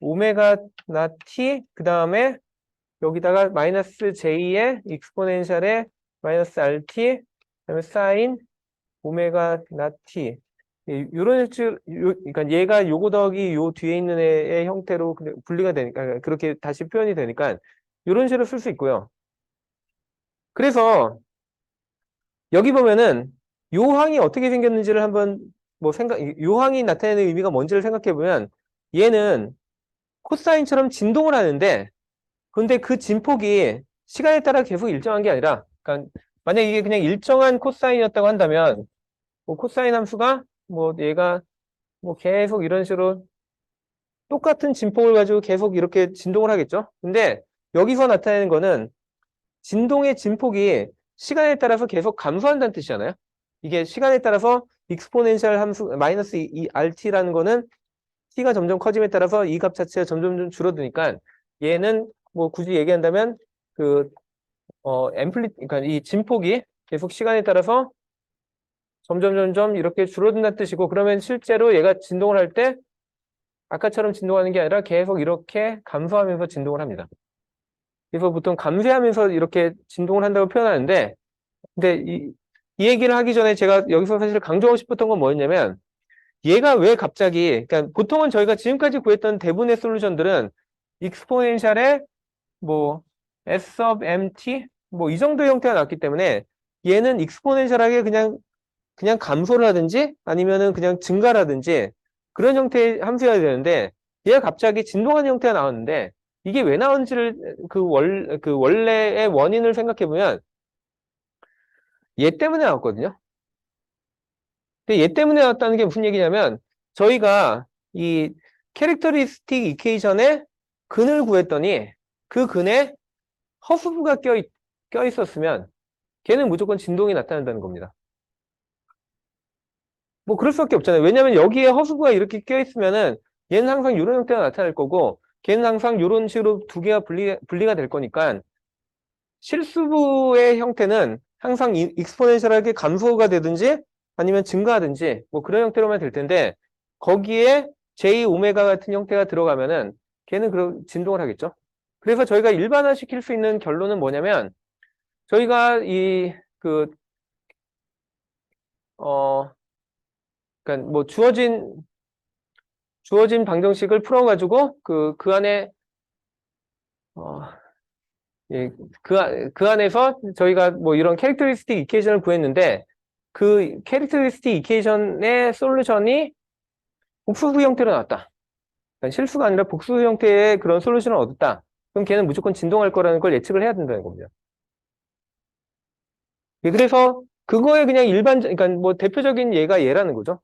오메가 나 T, 그 다음에 여기다가 마이너스 J의 익스포넨셜의 마이너스 RT, 그 다음에 사인 오메가 나 T, 이런 그러니까 얘가 요거 더하기 요 뒤에 있는 애의 형태로 분리가 되니까, 그렇게 다시 표현이 되니까 이런 식으로 쓸 수 있고요. 그래서 여기 보면은 요항이 어떻게 생겼는지를 한번 요항이 나타내는 의미가 뭔지를 생각해 보면, 얘는 코사인처럼 진동을 하는데, 근데 그 진폭이 시간에 따라 계속 일정한 게 아니라, 그러니까 만약 이게 그냥 일정한 코사인이었다고 한다면, 뭐 코사인 함수가 뭐 얘가 뭐 계속 이런 식으로 똑같은 진폭을 가지고 계속 이렇게 진동을 하겠죠. 근데 여기서 나타내는 거는 진동의 진폭이 시간에 따라서 계속 감소한다는 뜻이잖아요. 이게 시간에 따라서 익스포넨셜 함수 마이너스 RT라는 거는 t가 점점 커짐에 따라서 이 값 자체가 점점 줄어드니까 얘는 뭐 굳이 얘기한다면 그 그러니까 이 진폭이 계속 시간에 따라서 점점 이렇게 줄어든다는 뜻이고, 그러면 실제로 얘가 진동을 할 때 아까처럼 진동하는 게 아니라 계속 이렇게 감소하면서 진동을 합니다. 그래서 보통 감쇄하면서 이렇게 진동을 한다고 표현하는데, 근데 이 얘기를 하기 전에 제가 여기서 사실 강조하고 싶었던 건 뭐였냐면, 얘가 왜 갑자기, 그러니까 보통은 저희가 지금까지 구했던 대부분의 솔루션들은 익스포넨셜의 뭐 S of MT 뭐 이 정도 형태가 나왔기 때문에 얘는 익스포넨셜하게 그냥 감소를 하든지 아니면은 그냥 증가라든지 그런 형태의 함수여야 되는데, 얘가 갑자기 진동하는 형태가 나왔는데 이게 왜 나온지를 그 원래의 원인을 생각해 보면 얘 때문에 나왔거든요. 근데 얘 때문에 나왔다는 게 무슨 얘기냐면, 저희가 이 캐릭터리스틱 이퀘이션의 근을 구했더니 그 근에 허수부가 껴 있었으면 걔는 무조건 진동이 나타난다는 겁니다. 뭐 그럴 수밖에 없잖아요. 왜냐면 여기에 허수부가 이렇게 껴 있으면은 얘는 항상 이런 형태가 나타날 거고 걔는 항상 이런 식으로 두 개가 분리가 될 거니까 실수부의 형태는 항상 익스포넨셜하게 감소가 되든지 아니면 증가하든지 뭐 그런 형태로만 될 텐데, 거기에 J 오메가 같은 형태가 들어가면은 걔는 그런 진동을 하겠죠. 그래서 저희가 일반화시킬 수 있는 결론은 뭐냐면, 저희가 어, 그러니까 뭐 주어진 방정식을 풀어가지고 그 안에 어, 예, 그 안에서 저희가 뭐 이런 캐릭터리스틱 이퀘이션을 구했는데, 그 캐릭터리스틱 이퀘이션의 솔루션이 복수후 형태로 나왔다. 그러니까 실수가 아니라 복수후 형태의 그런 솔루션을 얻었다. 그럼 걔는 무조건 진동할 거라는 걸 예측을 해야 된다는 겁니다. 예, 그래서 그거에 그냥 그러니까 뭐 대표적인 예가 얘라는 거죠.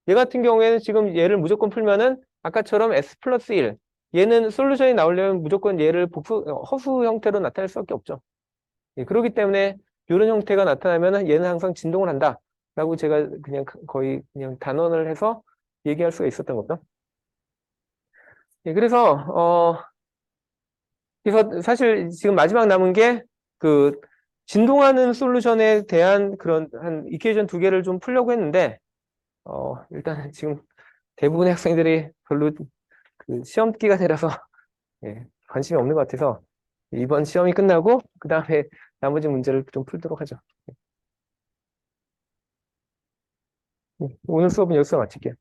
얘 같은 경우에는 지금 얘를 무조건 풀면은 아까처럼 S 플러스 1. 얘는 솔루션이 나오려면 무조건 얘를 허수 형태로 나타낼 수밖에 없죠. 예, 그렇기 때문에 이런 형태가 나타나면은 얘는 항상 진동을 한다. 라고 제가 그냥 거의 그냥 단언을 해서 얘기할 수가 있었던 거죠. 예, 그래서 사실 지금 마지막 남은 게 그 진동하는 솔루션에 대한 그런 한 이퀘이션 두 개를 좀 풀려고 했는데, 일단 지금 대부분의 학생들이 별로 그 시험 기간이라서 예, 관심이 없는 것 같아서 이번 시험이 끝나고 그 다음에 나머지 문제를 좀 풀도록 하죠. 오늘 수업은 여기서 마칠게요.